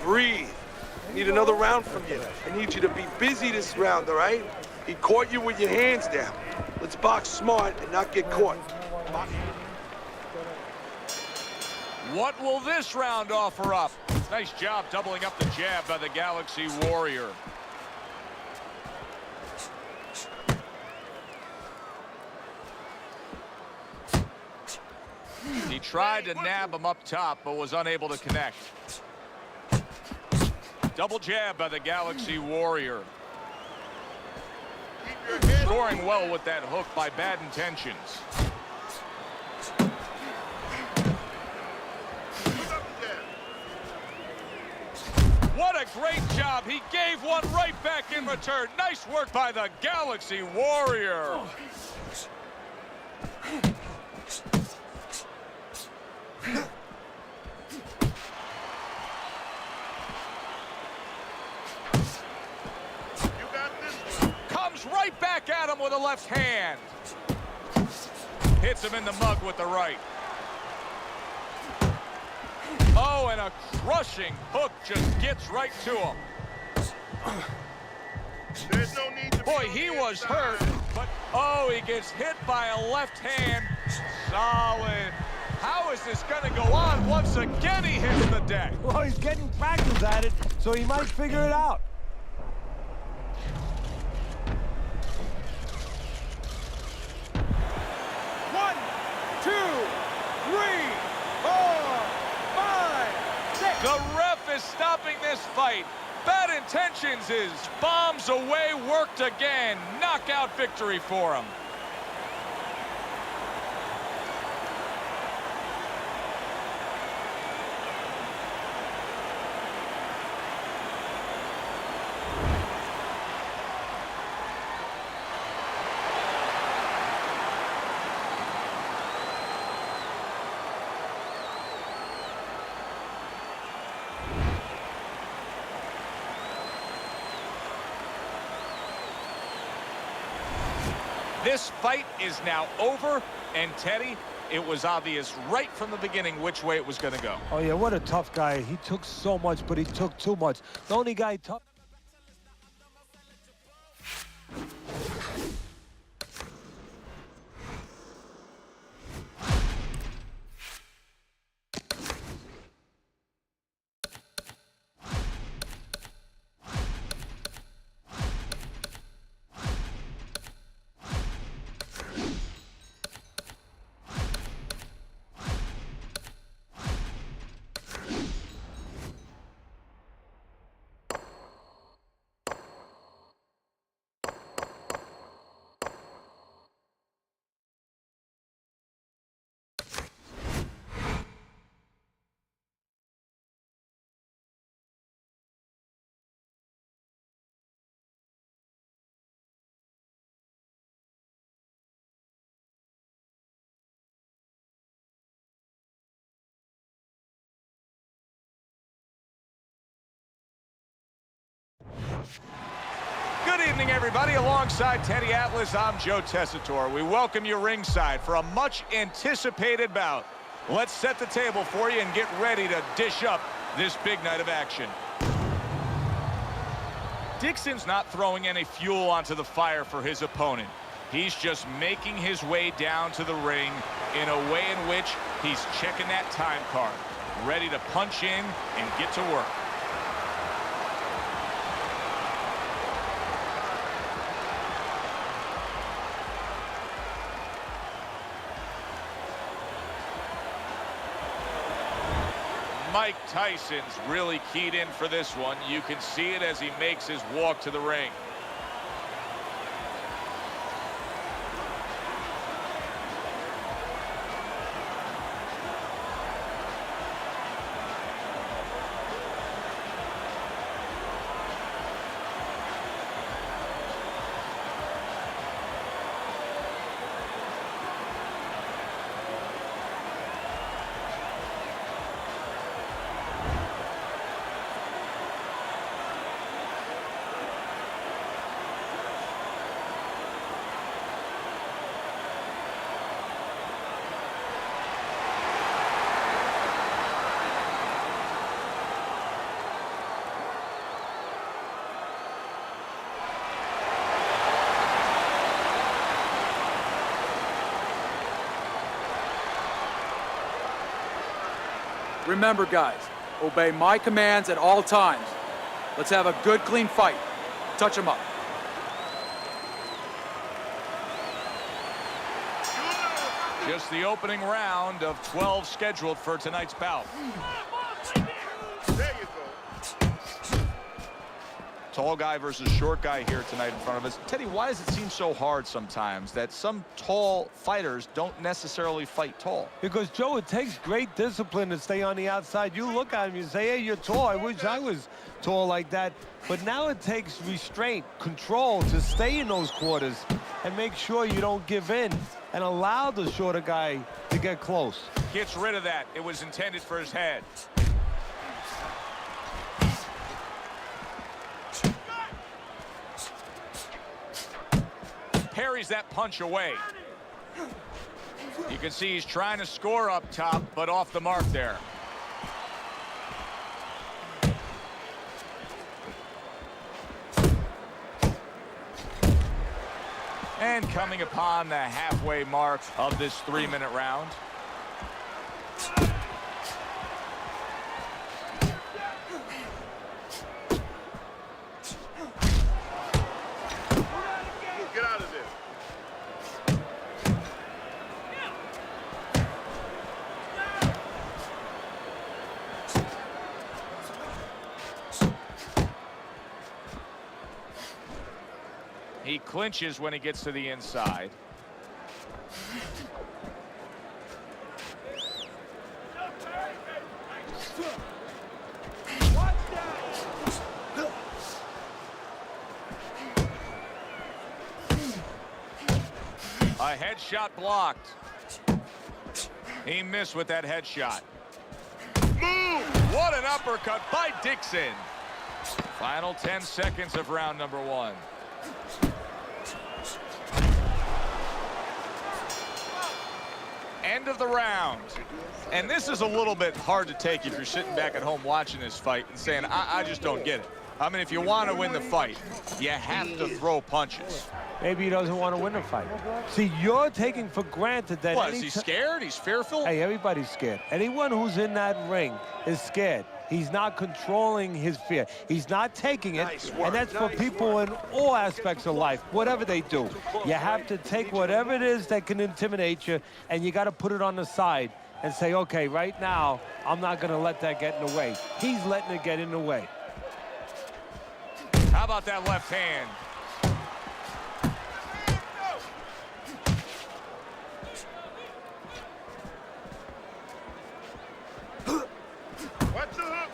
Breathe. I need another round from you. I need you to be busy this round, all right? He caught you with your hands down. Let's box smart and not get caught. What will this round offer up? Nice job doubling up the jab by the Galaxy Warrior. He tried to nab him up top, but was unable to connect. Double jab by the Galaxy Warrior. Scoring well with that hook by Bad Intentions. What a great job. He gave one right back in return. Nice work by the Galaxy Warrior. Comes right back at him with a left hand. Hits him in the mug with the right. Oh, and a crushing hook just gets right to him. There's no need to Boy, he was hurt, but oh, he gets hit by a left hand. Solid. How is this going to go on? Once again, he hits the deck. Well, he's getting practice at it, so he might figure it out. One, two, three, four, five, six. The ref is stopping this fight. Bad Intentions is bombs away, worked again. Knockout victory for him. This fight is now over, and Teddy, it was obvious right from the beginning which way it was going to go. Oh, yeah, what a tough guy. He took so much, but he took too much. The only guy tough... Good evening, everybody. Alongside Teddy Atlas, I'm Joe Tessitore. We welcome you ringside for a much-anticipated bout. Let's set the table for you and get ready to dish up this big night of action. Dixon's not throwing any fuel onto the fire for his opponent. He's just making his way down to the ring in a way in which he's checking that time card, ready to punch in and get to work. Mike Tyson's really keyed in for this one. You can see it as he makes his walk to the ring. Remember, guys, obey my commands at all times. Let's have a good, clean fight. Touch him up. Just the opening round of 12 scheduled for tonight's bout. There you go. Tall guy versus short guy here tonight in front of us. Teddy, why does it seem so hard sometimes that some tall fighters don't necessarily fight tall? Because, Joe, it takes great discipline to stay on the outside. You look at him, you say, hey, you're tall. I wish I was tall like that. But now it takes restraint, control to stay in those quarters and make sure you don't give in and allow the shorter guy to get close. Gets rid of that. It was intended for his head. Parries that punch away. You can see he's trying to score up top, but off the mark there. And coming upon the halfway mark of this 3-minute round. Get out of there. He clinches when he gets to the inside. A headshot blocked. He missed with that headshot. Move! What an uppercut by Dixon. Final 10 seconds of round number 1. End of the round. And this is a little bit hard to take if you're sitting back at home watching this fight and saying, I just don't get it. I mean, if you want to win the fight, you have to throw punches. Maybe he doesn't want to win the fight. See, you're taking for granted that... What, is he scared? He's fearful? Hey, everybody's scared. Anyone who's in that ring is scared. He's not controlling his fear. He's not taking it. Nice work. And that's for Nice people work. in all aspects of life, whatever they do. You have to take whatever it is that can intimidate you, and you got to put it on the side and say, okay, right now, I'm not going to let that get in the way. He's letting it get in the way. How about that left hand? Watch the hook.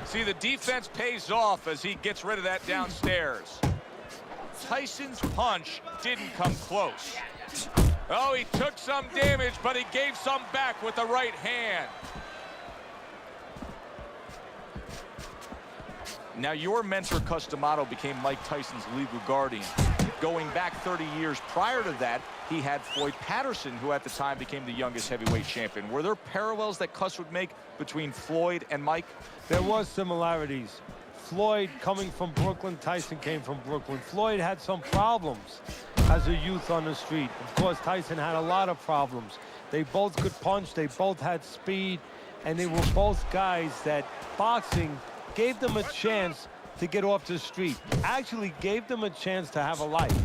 See, the defense pays off as he gets rid of that downstairs. Tyson's punch didn't come close. Oh, he took some damage, but he gave some back with the right hand. Now, your mentor, Cus D'Amato, became Mike Tyson's legal guardian. Going back 30 years prior to that, he had Floyd Patterson, who at the time became the youngest heavyweight champion. Were there parallels that Cus would make between Floyd and Mike? There was similarities. Floyd coming from Brooklyn, Tyson came from Brooklyn. Floyd had some problems as a youth on the street. Of course, Tyson had a lot of problems. They both could punch, they both had speed, and they were both guys that boxing gave them a chance to get off the street. Actually gave them a chance to have a life.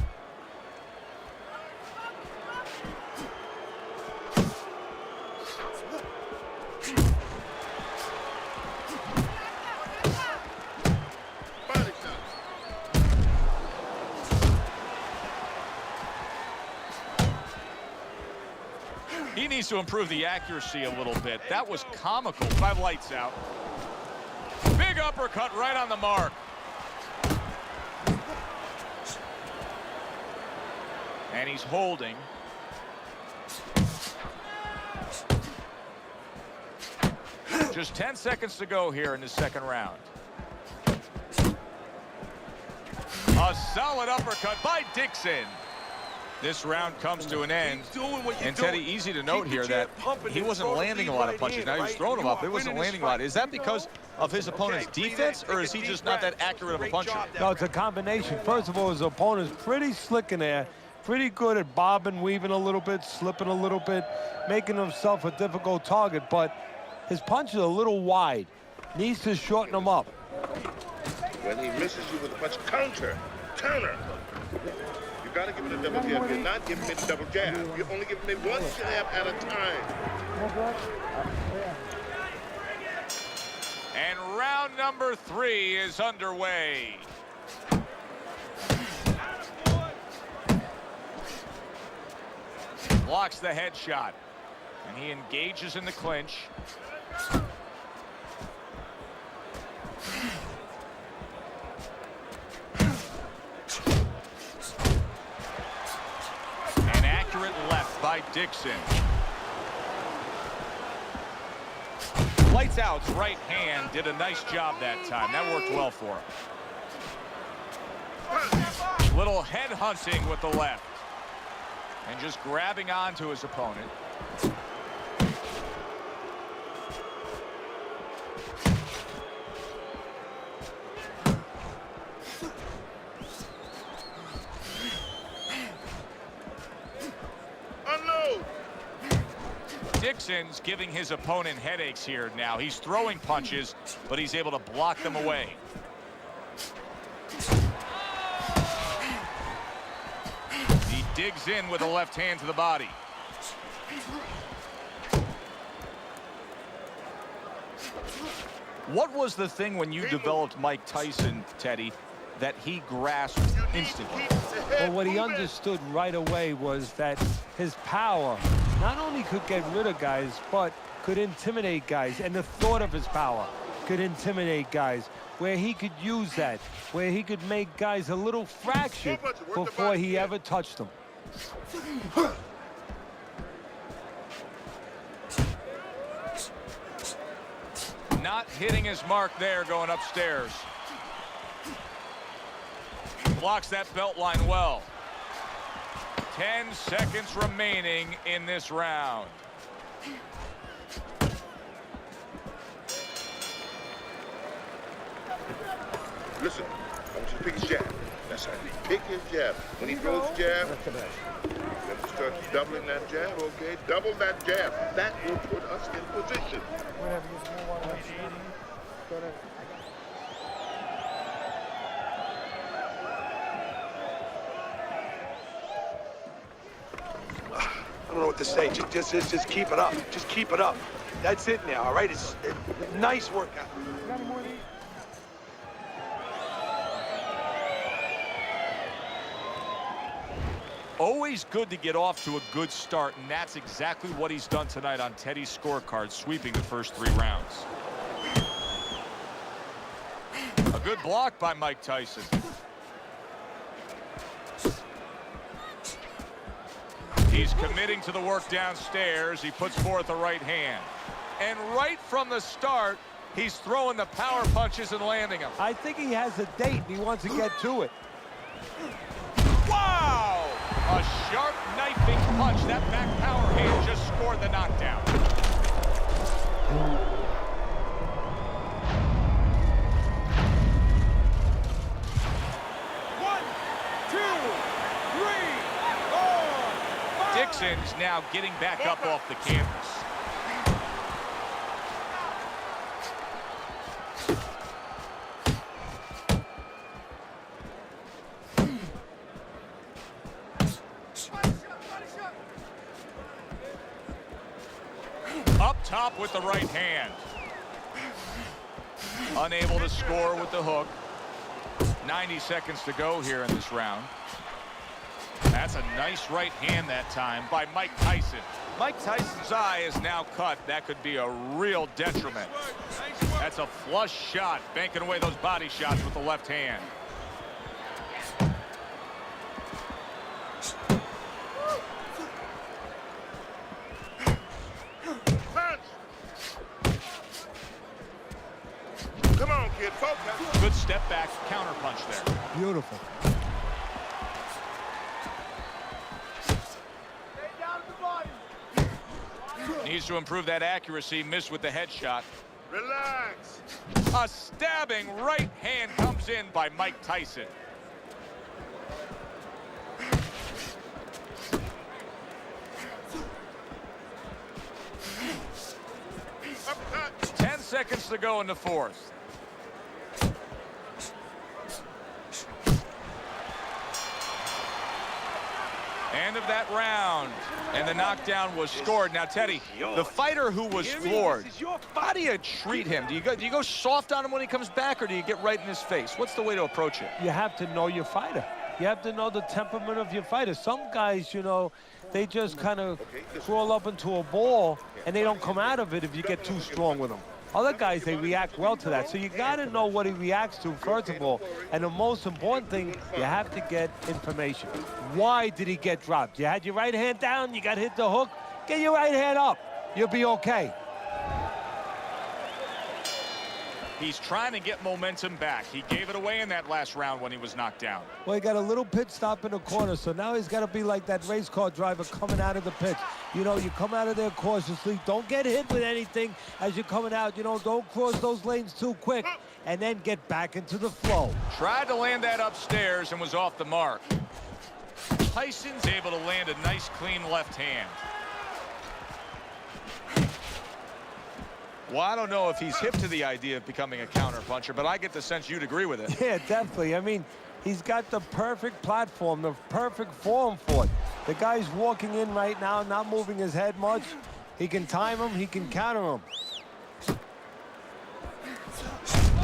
He needs to improve the accuracy a little bit. That was comical. 5 lights out. Big uppercut right on the mark. And he's holding. Just 10 seconds to go here in the second round. A solid uppercut by Dixon. This round comes to an end. And Teddy, easy to note here that he wasn't landing a lot of punches. Now he was throwing them up, but he wasn't landing a lot. Is that because of his opponent's defense, or is he just not that accurate of a puncher? No, it's a combination. First of all, his opponent's pretty slick in there, pretty good at bobbing, weaving a little bit, slipping a little bit, making himself a difficult target, but his punch is a little wide. Needs to shorten them up. When he misses you with a punch, counter. You gotta give it a double jab. You're not giving me the double jab. You're only giving me one jab at a time. And round number 3 is underway. Blocks the headshot. And he engages in the clinch. An accurate left by Dixon. Lights out's right hand did a nice job that time. That worked well for him. Little head hunting with the left. And just grabbing onto his opponent. Unload! Dixon's giving his opponent headaches here now. He's throwing punches, but he's able to block them away. He digs in with a left hand to the body. What was the thing when you developed Mike Tyson, Teddy, that he grasped instantly? Well, what he understood right away was that his power not only could get rid of guys, but could intimidate guys. And the thought of his power could intimidate guys, where he could use that, where he could make guys a little fractured before he ever touched them. Not hitting his mark there going upstairs. Blocks that belt line well. 10 seconds remaining in this round. Listen, I want you to pick his jab. That's right. Pick his jab. When he throws the jab, then you start doubling that jab, okay? Double that jab. That will put us in position. I don't know what to say. Just keep it up. Just keep it up. That's it now, all right? It's nice workout. Always good to get off to a good start, and that's exactly what he's done tonight on Teddy's scorecard, sweeping the first 3 rounds. A good block by Mike Tyson. He's committing to the work downstairs. He puts forth a right hand. And right from the start, He's throwing the power punches and landing them. I think he has a date and he wants to get to it. Wow! A sharp knifing punch. That back power hand just scored the knockdown. Dixon's now getting back up off the canvas. Up top with the right hand. Unable to score with the hook. 90 seconds to go here in this round. That's a nice right hand that time by Mike Tyson. Mike Tyson's eye is now cut. That could be a real detriment. That's a flush shot, banking away those body shots with the left hand. Punch. Come on, kid, focus. Good step back counter punch there. Beautiful. Needs to improve that accuracy. Missed with the headshot. Relax. A stabbing right hand comes in by Mike Tyson. Uppercut. 10 seconds to go in the fourth. End of that round, and the knockdown was scored. Now, Teddy, the fighter who was floored, how do you treat him? Do you go soft on him when he comes back, or do you get right in his face? What's the way to approach it? You have to know your fighter. You have to know the temperament of your fighter. Some guys, you know, they just kind of crawl up into a ball, and they don't come out of it if you get too strong with them. Other guys, they react well to that. So you got to know what he reacts to, first of all. And the most important thing, you have to get information. Why did he get dropped? You had your right hand down, you got hit the hook, get your right hand up. You'll be okay. He's trying to get momentum back. He gave it away in that last round when he was knocked down. Well, he got a little pit stop in the corner, so now he's got to be like that race car driver coming out of the pits. You know, you come out of there cautiously. Don't get hit with anything as you're coming out. You know, don't cross those lanes too quick, and then get back into the flow. Tried to land that upstairs and was off the mark. Tyson's able to land a nice, clean left hand. Well, I don't know if he's hip to the idea of becoming a counterpuncher, but I get the sense you'd agree with it. Yeah, definitely. I mean, he's got the perfect platform, the perfect form for it. The guy's walking in right now, not moving his head much. He can time him, he can counter him.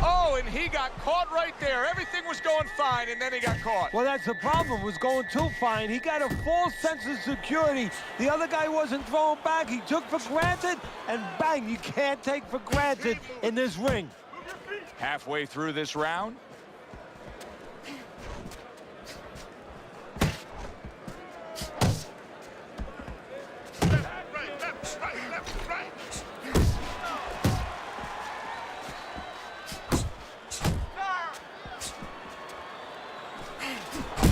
Oh, and he got caught right there. Everything was going fine, and then he got caught. Well, that's the problem. Was going too fine. He got a false sense of security. The other guy wasn't throwing back. He took for granted, and bang, you can't take for granted in this ring. Halfway through this round.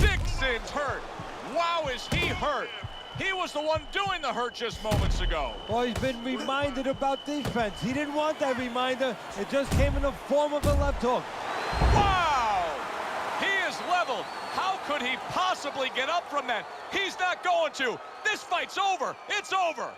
Dixon's hurt. Wow, is he hurt? He was the one doing the hurt just moments ago. Well, he's been reminded about defense. He didn't want that reminder. It just came in the form of a left hook. Wow! He is leveled. How could he possibly get up from that? He's not going to. This fight's over. It's over.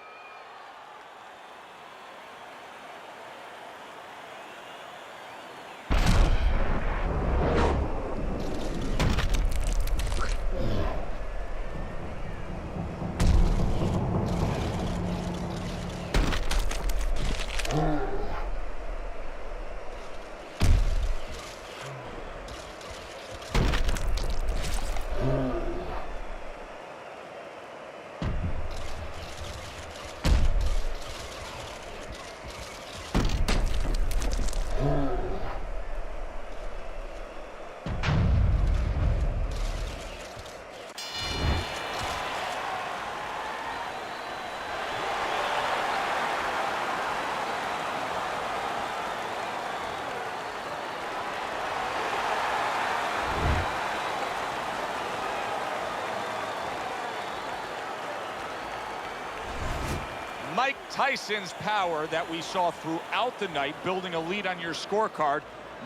Mike Tyson's power that we saw throughout the night, building a lead on your scorecard,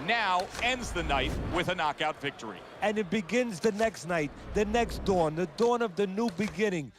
now ends the night with a knockout victory. And it begins the next night, the next dawn, the dawn of the new beginning.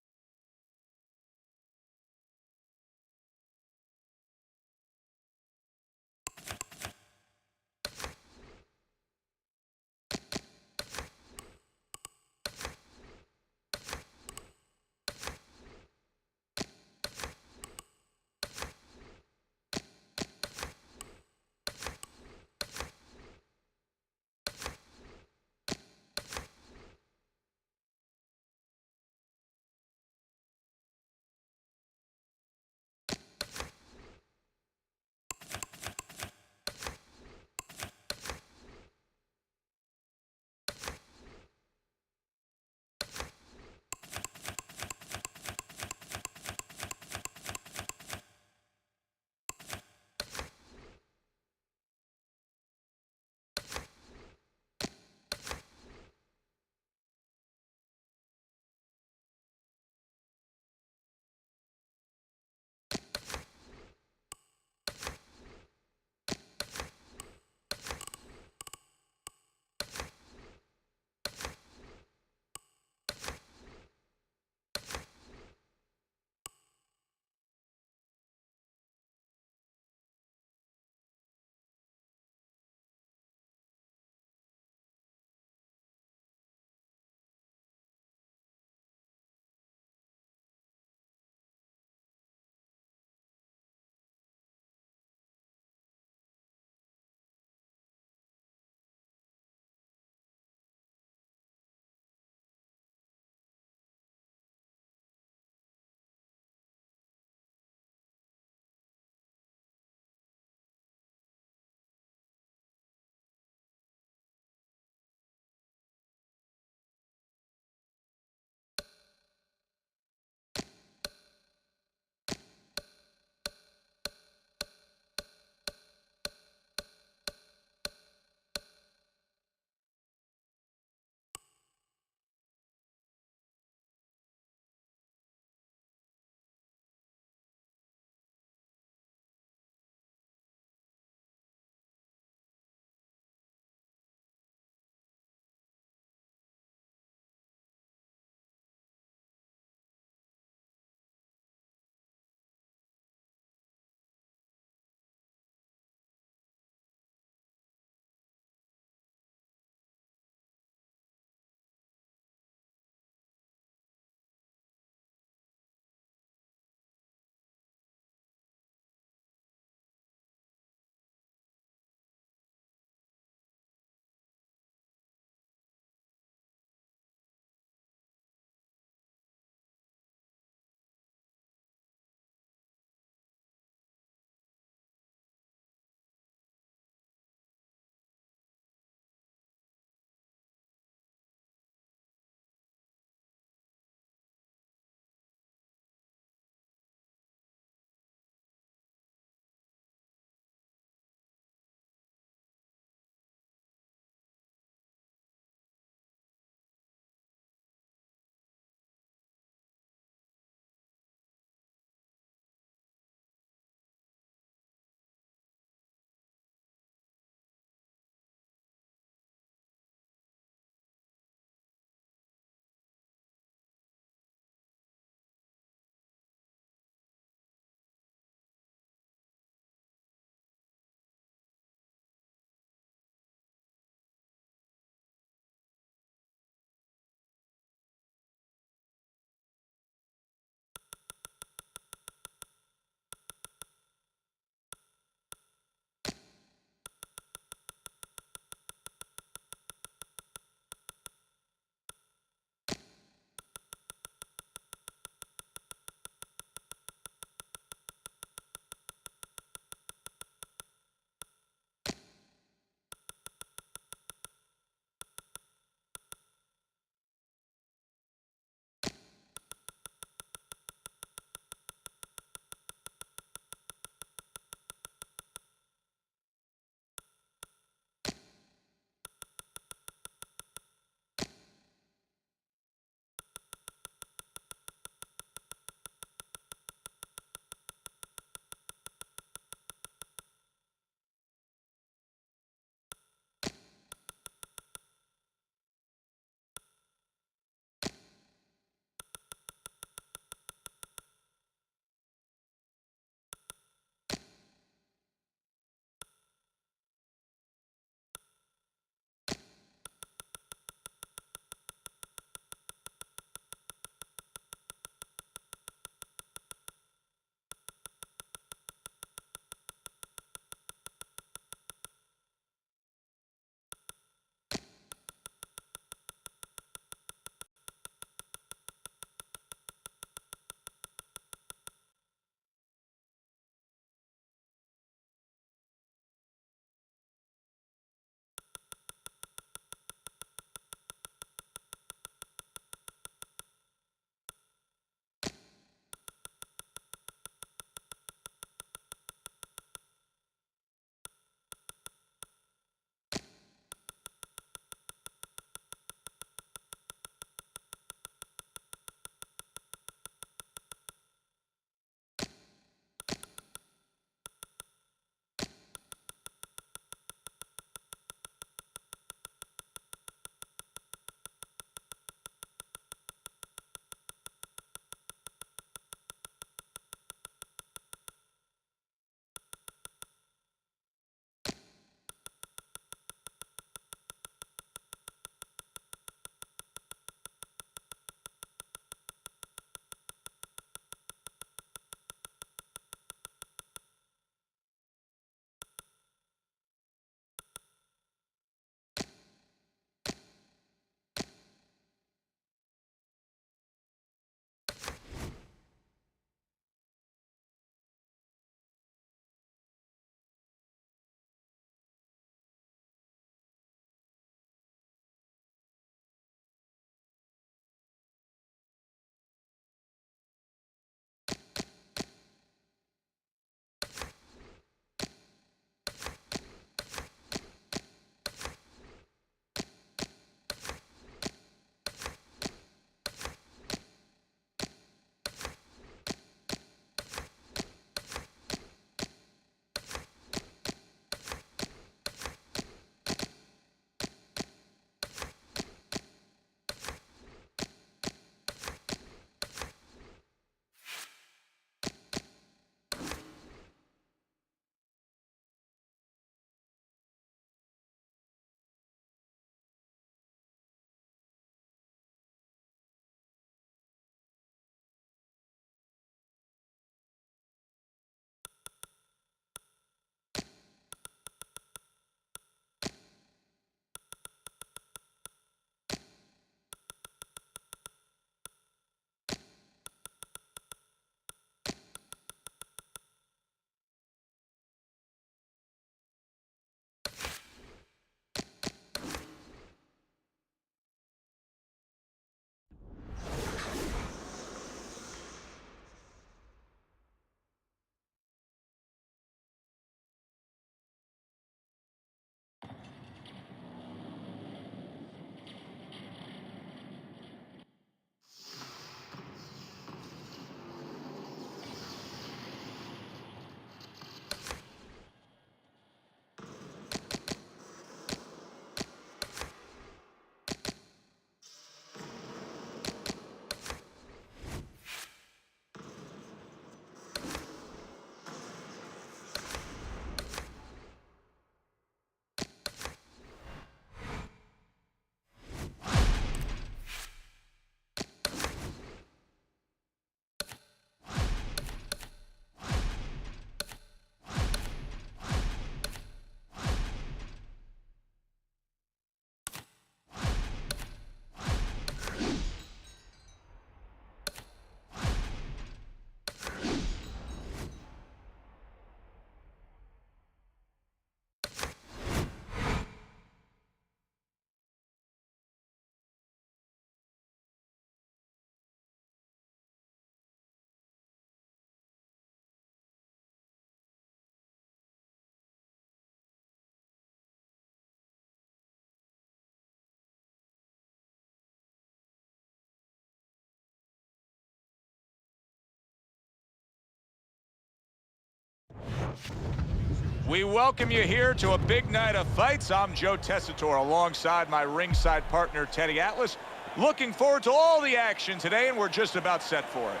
We welcome you here to a big night of fights. I'm Joe Tessitore alongside my ringside partner, Teddy Atlas. Looking forward to all the action today, and we're just about set for it.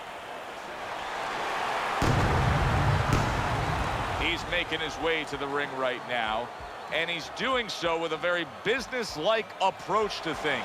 He's making his way to the ring right now, and he's doing so with a very business-like approach to things.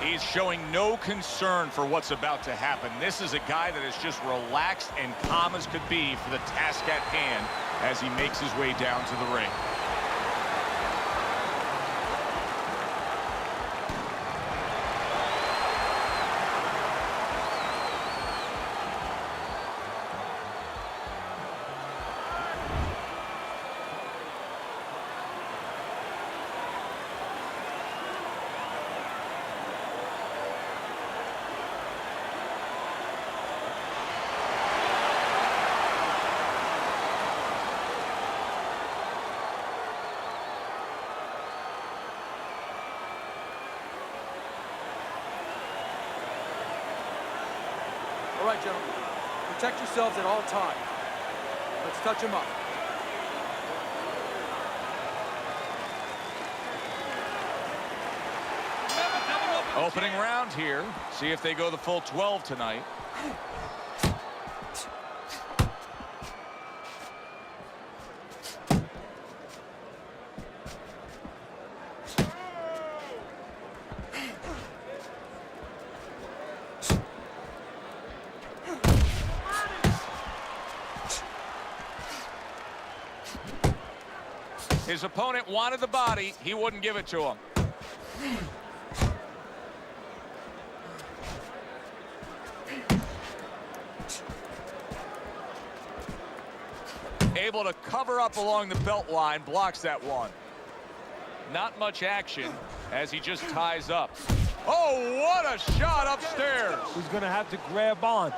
He's showing no concern for what's about to happen. This is a guy that is just relaxed and calm as could be for the task at hand as he makes his way down to the ring. All right, gentlemen. Protect yourselves at all times. Let's touch him up. Opening round here. See if they go the full 12 tonight. His opponent wanted the body. He wouldn't give it to him. Able to cover up along the belt line, blocks that one. Not much action as he just ties up. Oh, what a shot upstairs. He's going to have to grab on.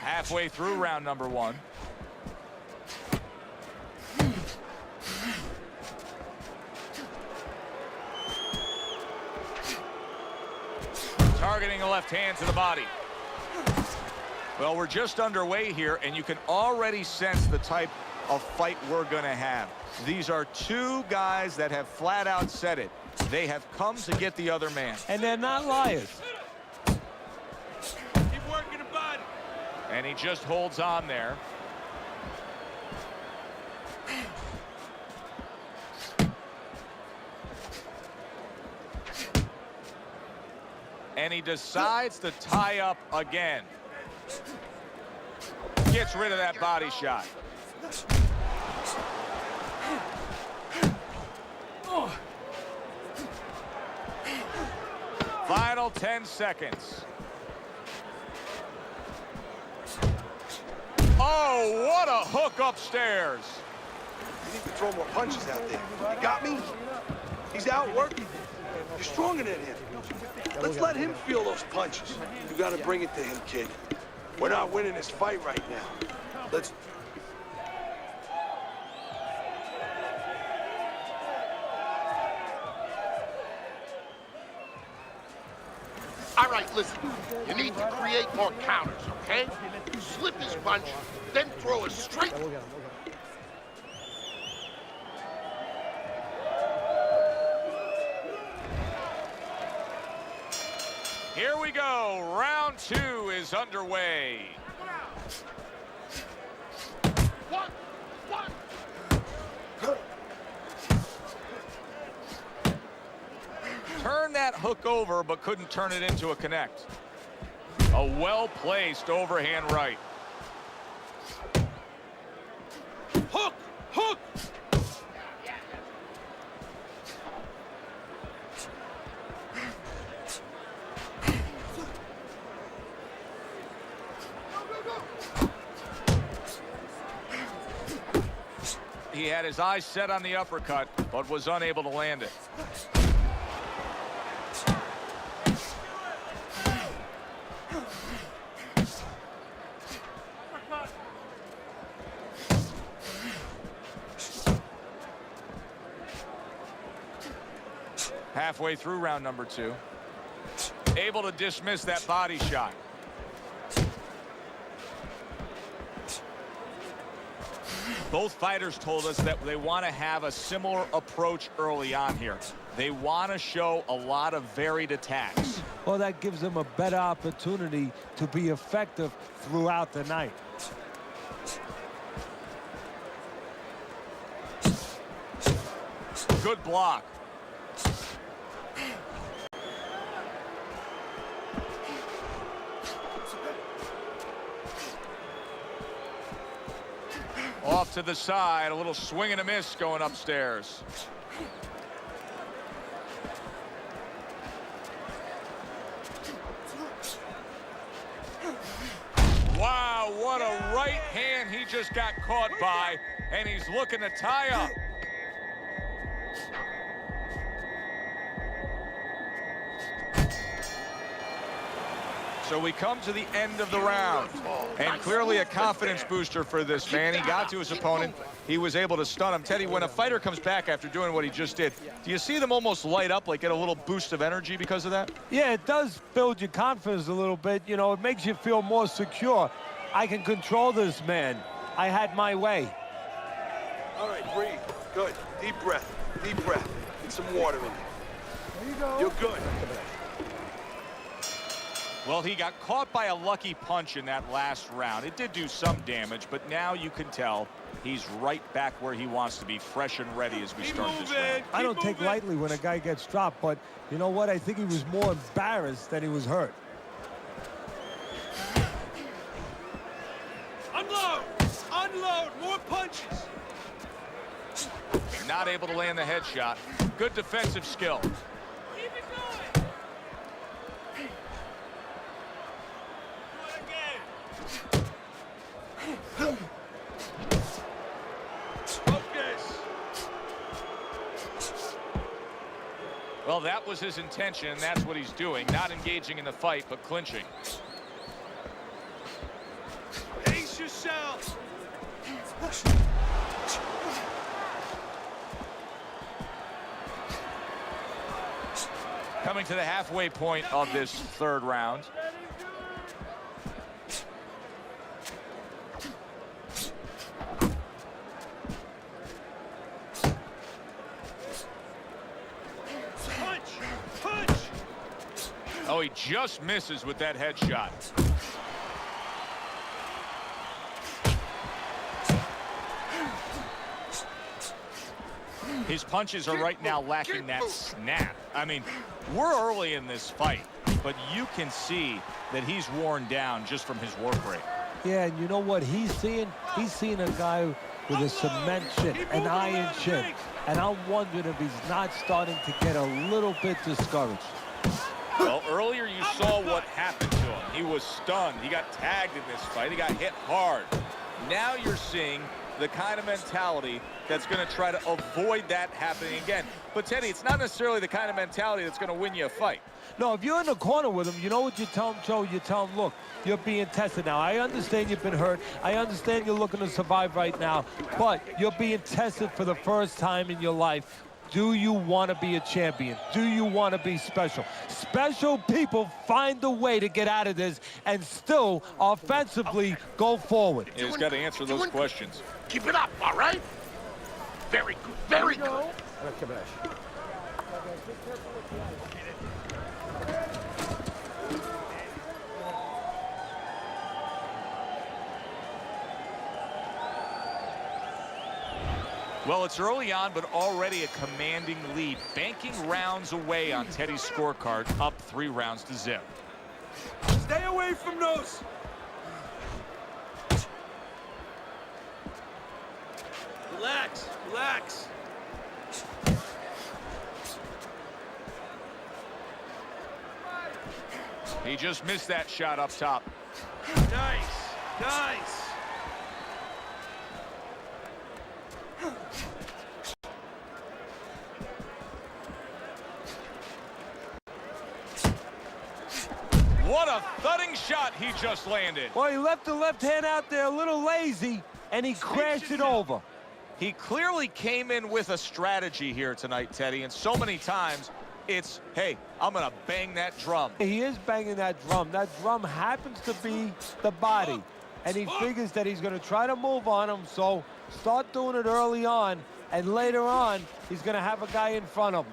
Halfway through round number one. Targeting the left hand to the body. Well, we're just underway here, and you can already sense the type of fight we're going to have. These are two guys that have flat out said it. They have come to get the other man. And they're not liars. Keep working the body. And he just holds on there. And he decides to tie up again. Gets rid of that body shot. Final 10 seconds. Oh, what a hook upstairs. You need to throw more punches out there. You got me? He's out working. You're stronger than him. Let's let him feel those punches. You gotta bring it to him, kid. We're not winning this fight right now. Let's... All right, listen. You need to create more counters, okay? Slip his punch, then throw a straight... Here we go. Round two is underway. One. Turned that hook over, but couldn't turn it into a connect. A well-placed overhand right. Hook! Hook! He had his eyes set on the uppercut, but was unable to land it. halfway through round number 2. Able to dismiss that body shot. Both fighters told us that they want to have a similar approach early on here. They want to show a lot of varied attacks. Well, that gives them a better opportunity to be effective throughout the night. Good block. Off to the side, a little swing and a miss going upstairs. Wow, what a right hand he just got caught by, and he's looking to tie up. So we come to the end of the round, and clearly a confidence booster for this man. He got to his opponent. He was able to stun him. Teddy, when a fighter comes back after doing what he just did, do you see them almost light up, like get a little boost of energy because of that? Yeah, it does build your confidence a little bit. You know, it makes you feel more secure. I can control this man. I had my way. All right, breathe. Good. Deep breath. Deep breath. Get some water in you. There you go. You're good. Well, he got caught by a lucky punch in that last round. It did do some damage, but now you can tell he's right back where he wants to be, fresh and ready as we start this round. I don't take lightly when a guy gets dropped, but you know what? I think he was more embarrassed than he was hurt. Unload! Unload! More punches! Not able to land the headshot. Good defensive skill. Keep it going! Focus! Well, that was his intention, and that's what he's doing. Not engaging in the fight, but clinching. Pace yourself! Coming to the halfway point of this third round. Punch! Punch! Oh, he just misses with that headshot. His punches are right now lacking that snap. I mean, we're early in this fight, but you can see that he's worn down just from his work rate. Yeah, and you know what he's seeing? He's seeing a guy with a cement chin, an iron chin. And I'm wondering if he's not starting to get a little bit discouraged. Well, earlier you saw what happened to him. He was stunned. He got tagged in this fight. He got hit hard. Now you're seeing the kind of mentality that's going to try to avoid that happening again. But, Teddy, it's not necessarily the kind of mentality that's going to win you a fight. No, if you're in the corner with him, you know what you tell him, Joe? You tell him, look, you're being tested now. I understand you've been hurt. I understand you're looking to survive right now. But you're being tested for the first time in your life. Do you want to be a champion? Do you want to be special? Special people find a way to get out of this and still offensively go forward. Yeah, he's got to answer those questions. Keep it up, all right? Very good, very good. Well, it's early on, but already a commanding lead. Banking rounds away on Teddy's scorecard, up 3 rounds to 0. Stay away from those! Relax, relax. He just missed that shot up top. Nice, nice. What a thudding shot he just landed. Well, he left the left hand out there a little lazy, and he crashed it over. He clearly came in with a strategy here tonight, Teddy, and so many times It's, hey, I'm going to bang that drum. He is banging that drum. That drum happens to be the body. And he figures that he's going to try to move on him, so start doing it early on, and later on, he's going to have a guy in front of him.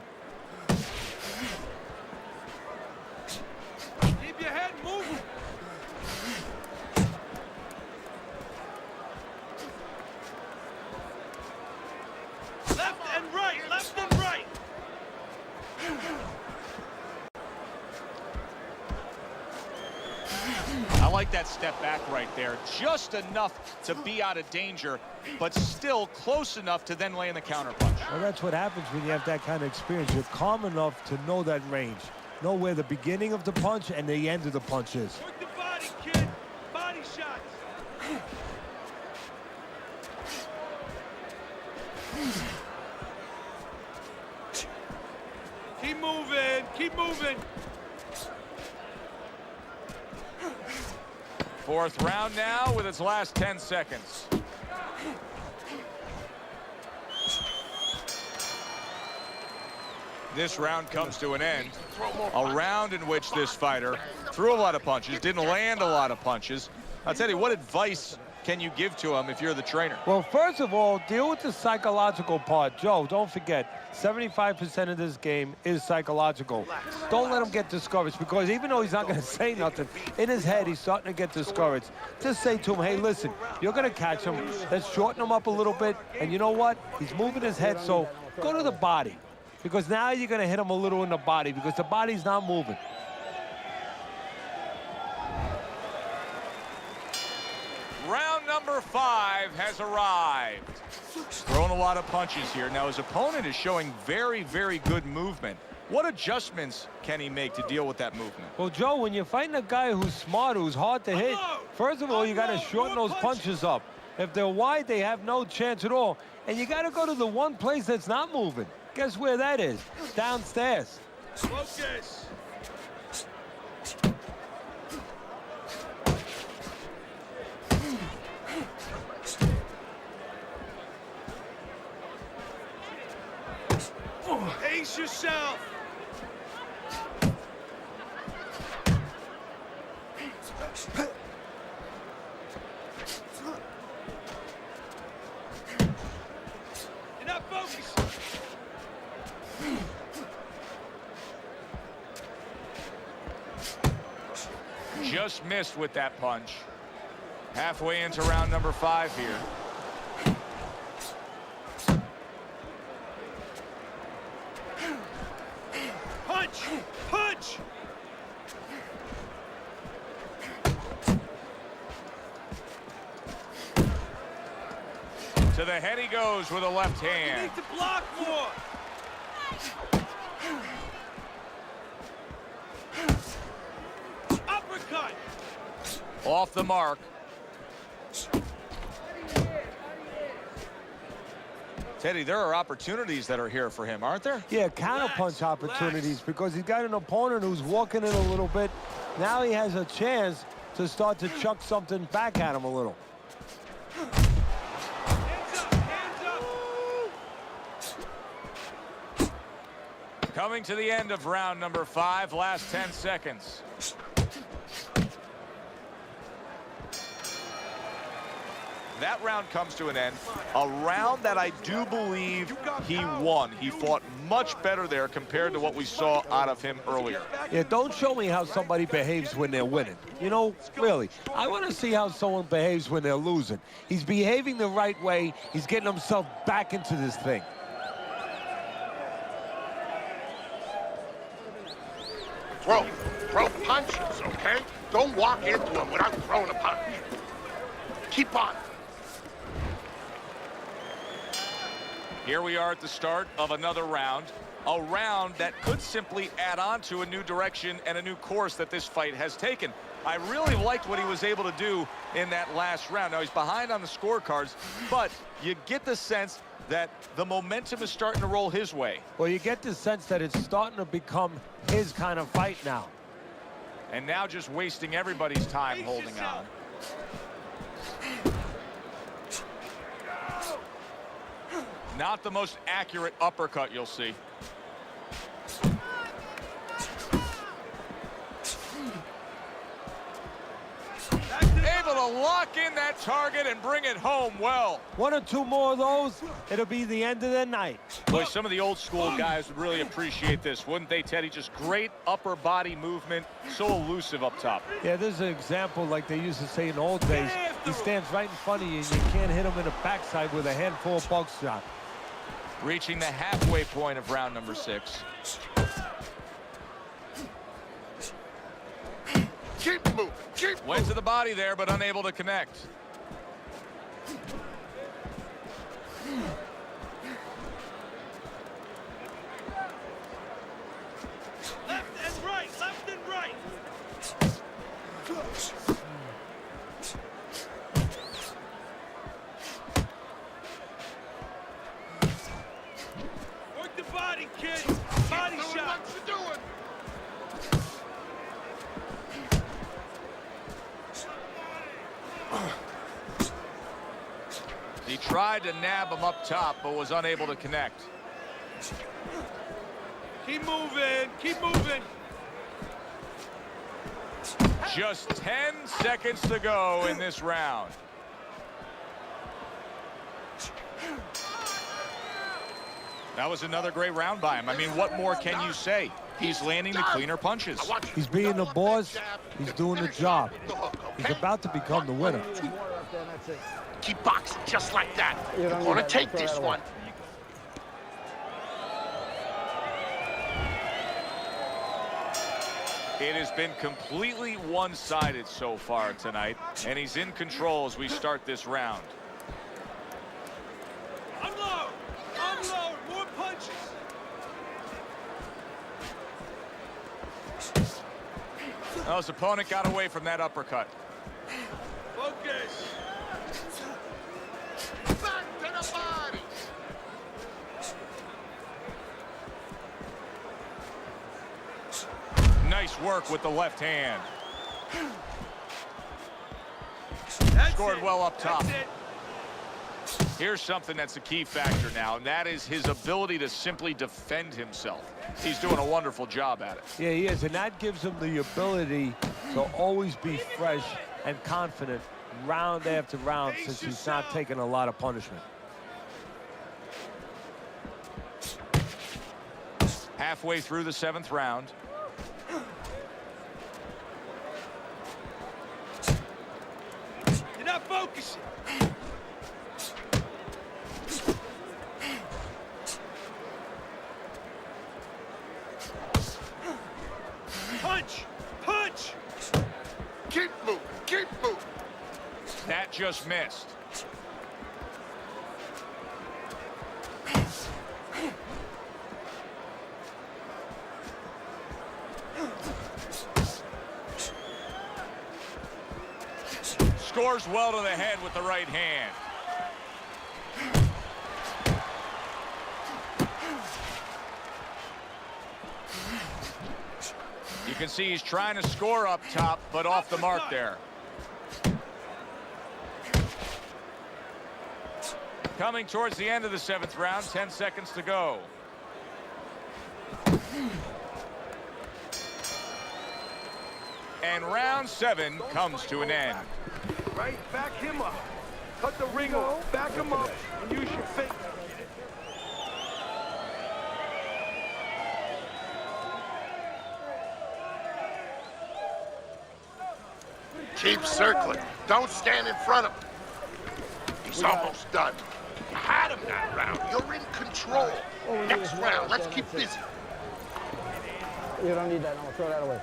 Keep your head moving. Left and right, left and right. I like that step back right there. Just enough to be out of danger, but still close enough to then land the counterpunch. Well, that's what happens when you have that kind of experience. You're calm enough to know that range. Know where the beginning of the punch and the end of the punch is. Work the body, kid. Body shots. Keep moving. Keep moving. Fourth round now with its last 10 seconds. This round comes to an end. A round in which this fighter threw a lot of punches, didn't land a lot of punches. I'll tell you, what advice can you give to him if you're the trainer? Well, first of all, deal with the psychological part. Joe, don't forget, 75% of this game is psychological. Don't let him get discouraged, because even though he's not going to say nothing, in his head, he's starting to get discouraged. Just say to him, hey, listen, you're going to catch him. Let's shorten him up a little bit. And you know what? He's moving his head, so go to the body, because now you're going to hit him a little in the body, because the body's not moving. Round number 5 has arrived. Throwing a lot of punches here. Now, his opponent is showing very, very good movement. What adjustments can he make to deal with that movement? Well, Joe, when you're fighting a guy who's smart, who's hard to hit, first of all, you got to shorten those punches up. If they're wide, they have no chance at all. And you got to go to the one place that's not moving. Guess where that is? Downstairs. Focus. Pace yourself. You're not focused. Just missed with that punch. Halfway into round number 5 here. Punch! Punch! To the head he goes with a left You hand. need to block more. Uppercut. Off the mark. Teddy, there are opportunities that are here for him, aren't there? Yeah, counterpunch opportunities, because he's got an opponent who's walking in a little bit. Now he has a chance to start to chuck something back at him a little. Hands up, hands up. Coming to the end of round number 5, last 10 seconds. That round comes to an end. A round that I do believe he won. He fought much better there compared to what we saw out of him earlier. Yeah, don't show me how somebody behaves when they're winning. You know, really, I want to see how someone behaves when they're losing. He's behaving the right way. He's getting himself back into this thing. Throw punches, okay? Don't walk into him without throwing a punch. Keep on. Here we are at the start of another round. A round that could simply add on to a new direction and a new course that this fight has taken. I really liked what he was able to do in that last round. Now, he's behind on the scorecards, but you get the sense that the momentum is starting to roll his way. Well, you get the sense that it's starting to become his kind of fight now. And now just wasting everybody's time holding on. Not the most accurate uppercut you'll see. able to lock in that target and bring it home well. 1 or 2 more of those, it'll be the end of the night. Boy, some of the old school guys would really appreciate this, wouldn't they, Teddy? Just great upper body movement, so elusive up top. Yeah, this is an example like they used to say in the old days. He stands right in front of you and you can't hit him in the backside with a handful of buckshot. Reaching the halfway point of round number 6. Keep moving. Keep Went moving. to the body there, but unable to connect. Left and right, left and right. Work the body, kid. Body Doing shot. what you're doing. He tried to nab him up top, but was unable to connect. Keep moving. Keep moving. Just 10 seconds to go in this round. That was another great round by him. I mean, what more can you say? He's landing the cleaner punches. I want you He's to being the develop boss. that jab. He's doing the Finish it job. with the hook, He's okay? about to become the winner. Keep boxing just like that. You're gonna take this one. It has been completely one-sided so far tonight, and he's in control as we start this round. Unload. Unload. More punches. Well, his opponent got away from that uppercut. Focus. Back to the body. Nice work with the left hand. That's Scored it. well up top. That's it. Here's something that's a key factor now, and that is his ability to simply defend himself. He's doing a wonderful job at it. Yeah, he is, and that gives him the ability to always be fresh and confident round after round since he's not taking a lot of punishment. Halfway through the 7th round. You're not focusing. Punch! Punch! Keep moving. Keep moving. That just missed. Scores well to the head with the right hand. You can see he's trying to score up top, but off the mark there. Coming towards the end of the 7th round, 10 seconds to go. And round 7 comes to an end. Right? Back him up. Cut the ring off. Back him up and use your feet. Keep circling. Don't stand in front of him. He's almost done. You had him that round. You're in control. Next round, let's keep busy. You don't need that. No, throw that away.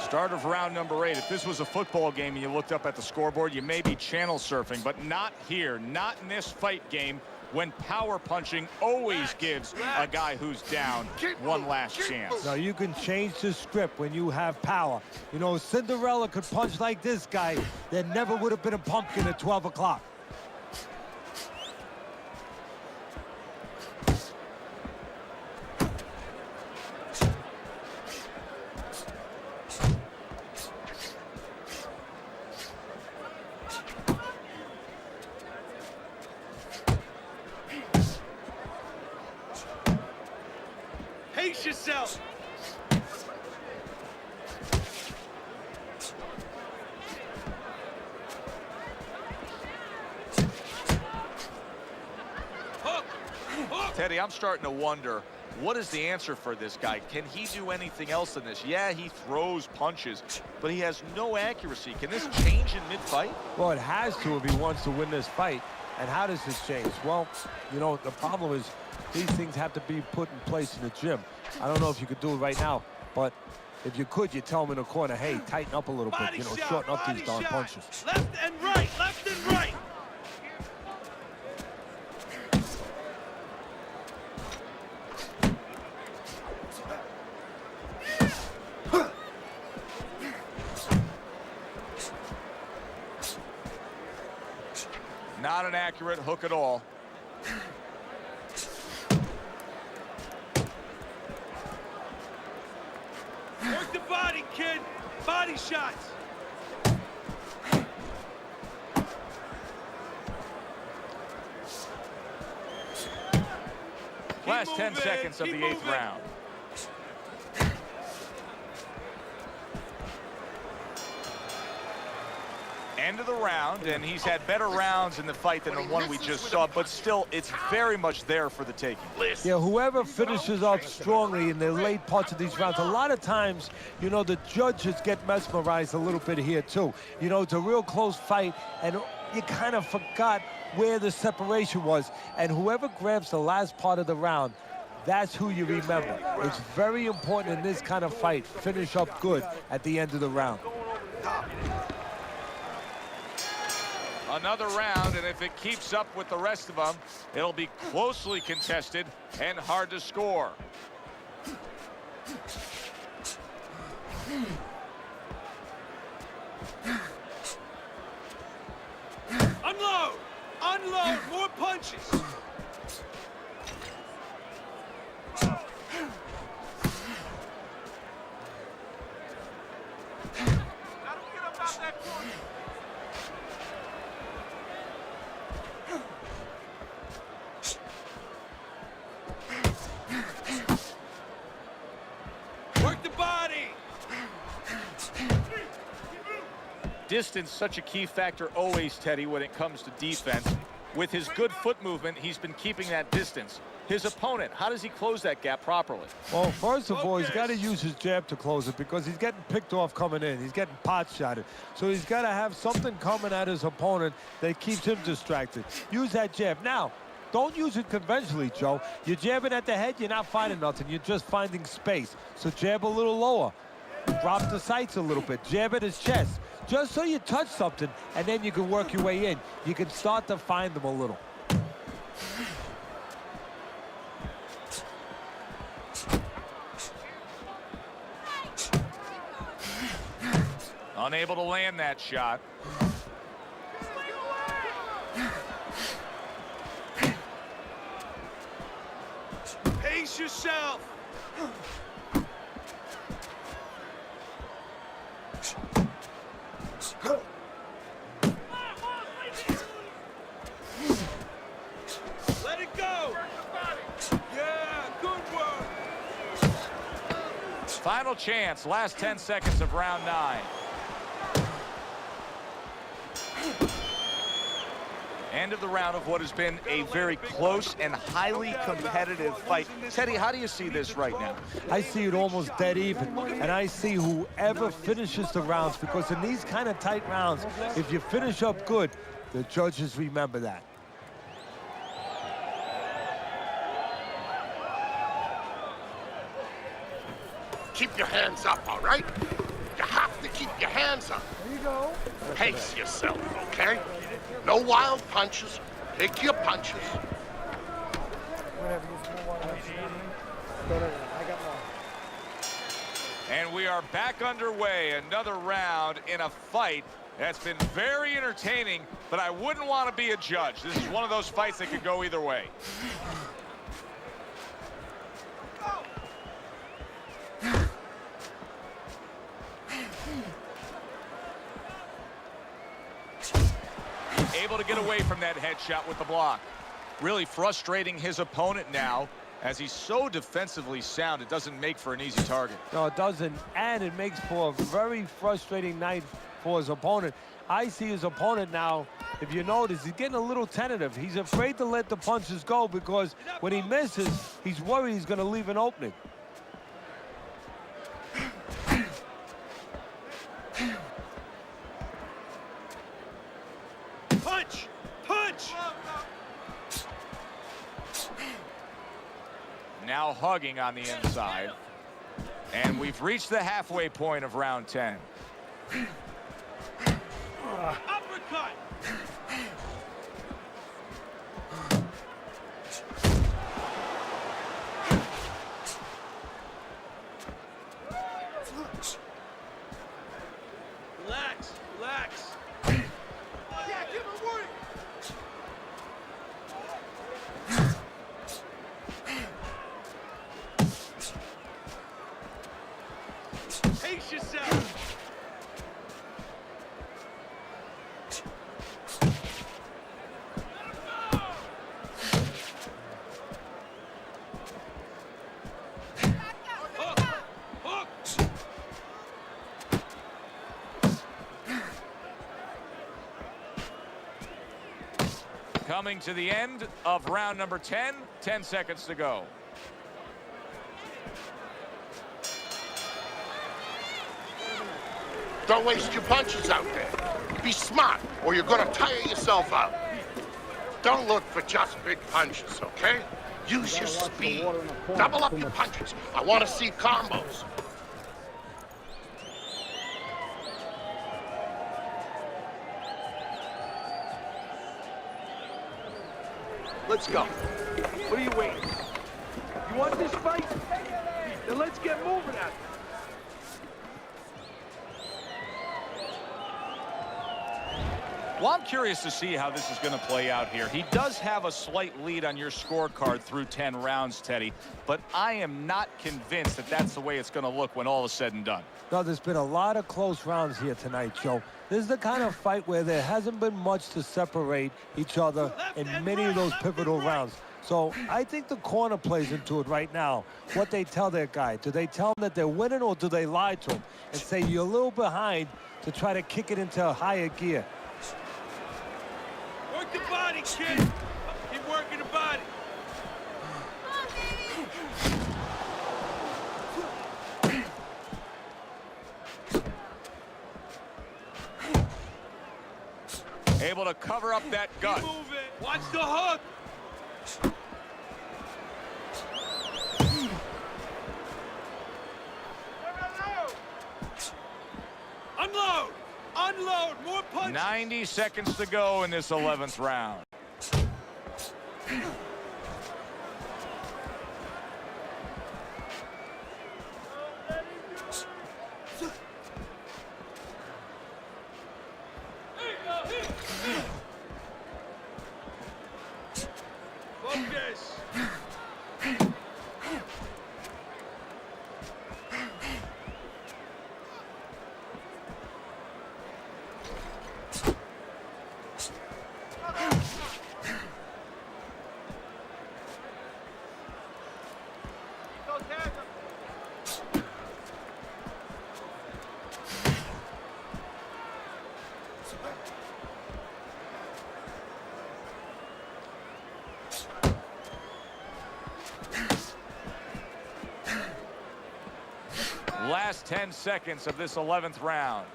Start of round number 8. If this was a football game and you looked up at the scoreboard, you may be channel surfing, but not here, not in this fight game, when power punching always gives a guy who's down one last chance. Now, you can change the script when you have power. You know, Cinderella could punch like this guy. There never would have been a pumpkin at 12 o'clock. Pace yourself. Hook. Hook. Teddy, I'm starting to wonder, what is the answer for this guy? Can he do anything else than this? Yeah, he throws punches, but he has no accuracy. Can this change in mid-fight? Well, it has to if he wants to win this fight. And how does this change? Well, you know, the problem is these things have to be put in place in the gym. I don't know if you could do it right now, but if you could, you tell him in the corner, hey, tighten up a little bit, you know, shorten up these darn punches. Left and right, left and right. Not an accurate hook at all. Work the body, kid. Body shots. Last 10 seconds of the 8th round. End of the round, and he's had better rounds in the fight than the one we just saw, but still, it's very much there for the taking. Yeah, whoever finishes off strongly in the late parts of these rounds, a lot of times, you know, the judges get mesmerized a little bit here, too. You know, it's a real close fight, and you kind of forgot where the separation was, and whoever grabs the last part of the round, that's who you remember. It's very important in this kind of fight. Finish up good at the end of the round. Another round, and if it keeps up with the rest of them, it'll be closely contested and hard to score. Unload! Unload! More punches! Work the body! Distance, such a key factor always, Teddy, when it comes to defense. With his good foot movement, he's been keeping that distance. His opponent, how does he close that gap properly? Well, first of all, he's got to use his jab to close it because he's getting picked off coming in. He's getting pot shotted. So he's got to have something coming at his opponent that keeps him distracted. Use that jab. Now, don't use it conventionally, Joe. You're jabbing at the head, you're not finding nothing. You're just finding space. So jab a little lower. Drop the sights a little bit. Jab at his chest. Just so you touch something, and then you can work your way in. You can start to find them a little. Unable to land that shot. Pace yourself! Let it go! Yeah, good work! Final chance, last 10 seconds of round 9. End of the round of what has been a very close and highly competitive fight. Teddy, how do you see this right now? I see it almost dead even, and I see whoever finishes the rounds, because in these kind of tight rounds, if you finish up good, the judges remember that. Keep your hands up, all right? You have to keep your hands up. There you go. Pace yourself, okay? No wild punches. Pick your punches. Whatever, use more water. Go there. I got more. And we are back underway. Another round in a fight that's been very entertaining, but I wouldn't want to be a judge. This is one of those fights that could go either way. Able to get away from that headshot with the block. Really frustrating his opponent now. As he's so defensively sound, it doesn't make for an easy target. No, it doesn't, and it makes for a very frustrating night for his opponent. I see his opponent now, if you notice, he's getting a little tentative. He's afraid to let the punches go because when he misses, he's worried he's going to leave an opening. Punch! Punch! Now hugging on the inside. And we've reached the halfway point of round 10. Uppercut! Relax, relax. Yeah, give him work. Pace yourself. Coming to the end of round number 10, 10 seconds to go. Don't waste your punches out there. Be smart, or you're gonna tire yourself out. Don't look for just big punches, okay? Use your speed. Double up your punches. I want to see combos. Let's go. What are you waiting for? You want this fight? Then let's get moving at it. Well, I'm curious to see how this is going to play out here. He does have a slight lead on your scorecard through 10 rounds, Teddy, but I am not convinced that that's the way it's going to look when all is said and done. No, there's been a lot of close rounds here tonight, Joe. This is the kind of fight where there hasn't been much to separate each other in many of those pivotal rounds. So I think the corner plays into it right now. What they tell their guy. Do they tell him that they're winning, or do they lie to him and say you're a little behind to try to kick it into a higher gear? Work the body, kid. Keep working the body. Able to cover up that gut. Move it. Watch the hook. Unload. Unload. More punches. 90 seconds to go in this 11th round. Focus. Last 10 seconds of this 11th round.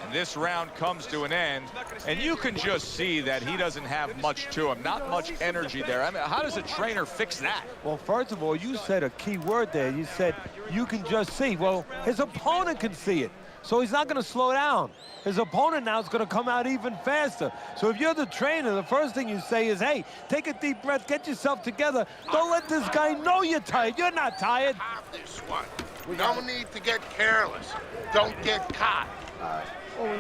And this round comes to an end, and you can just see that he doesn't have much to him. Not much energy there. I mean, how does a trainer fix that? Well, first of all, you said a key word there. You said you can just see. Well, his opponent can see it. So he's not going to slow down. His opponent now is going to come out even faster. So if you're the trainer, the first thing you say is, hey, take a deep breath, get yourself together. Don't let this guy know you're tired. You're not tired. Have this one. No need to get careless. Don't get caught.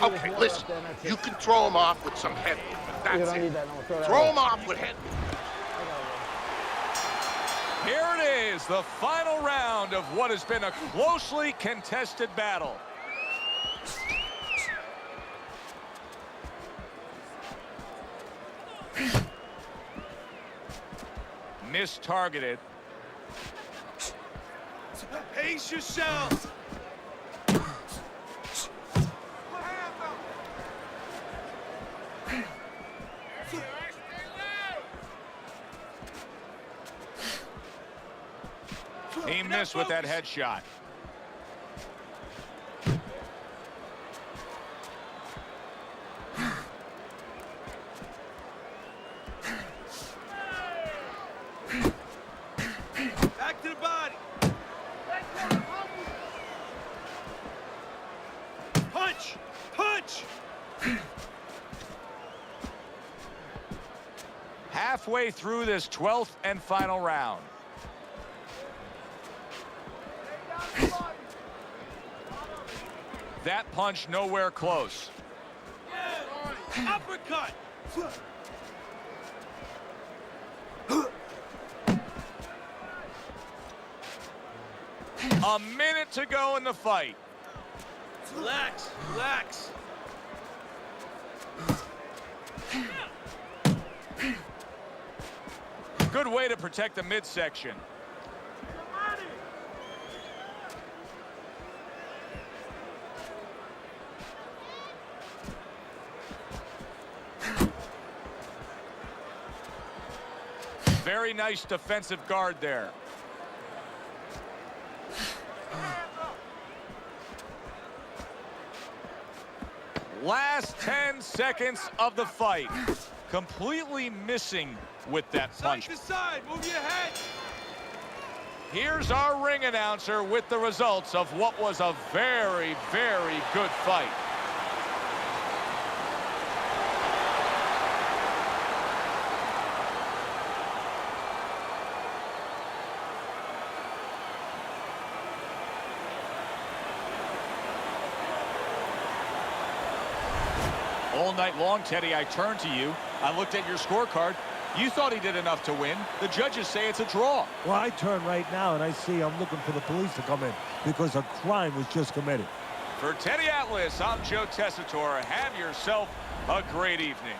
Okay, listen. You can throw him off with some head movement. That's it. Throw him off with head movement. Here it is, the final round of what has been a closely contested battle. Mistargeted. Pace yourself. He missed with that headshot. Back to the body. Punch! Punch! Halfway through this 12th and final round. That punch nowhere close. Uppercut! A minute to go in the fight. Relax, relax. Good way to protect the midsection. Very nice defensive guard there. Last 10 seconds of the fight. Completely missing with that punch. Side to side, move your head. Here's our ring announcer with the results of what was a very, very good fight. All night long, Teddy, I turned to you. I looked at your scorecard. You thought he did enough to win. The judges say it's a draw. Well, I turn right now and I see I'm looking for the police to come in because a crime was just committed. For Teddy Atlas, I'm Joe Tessitore. Have yourself a great evening.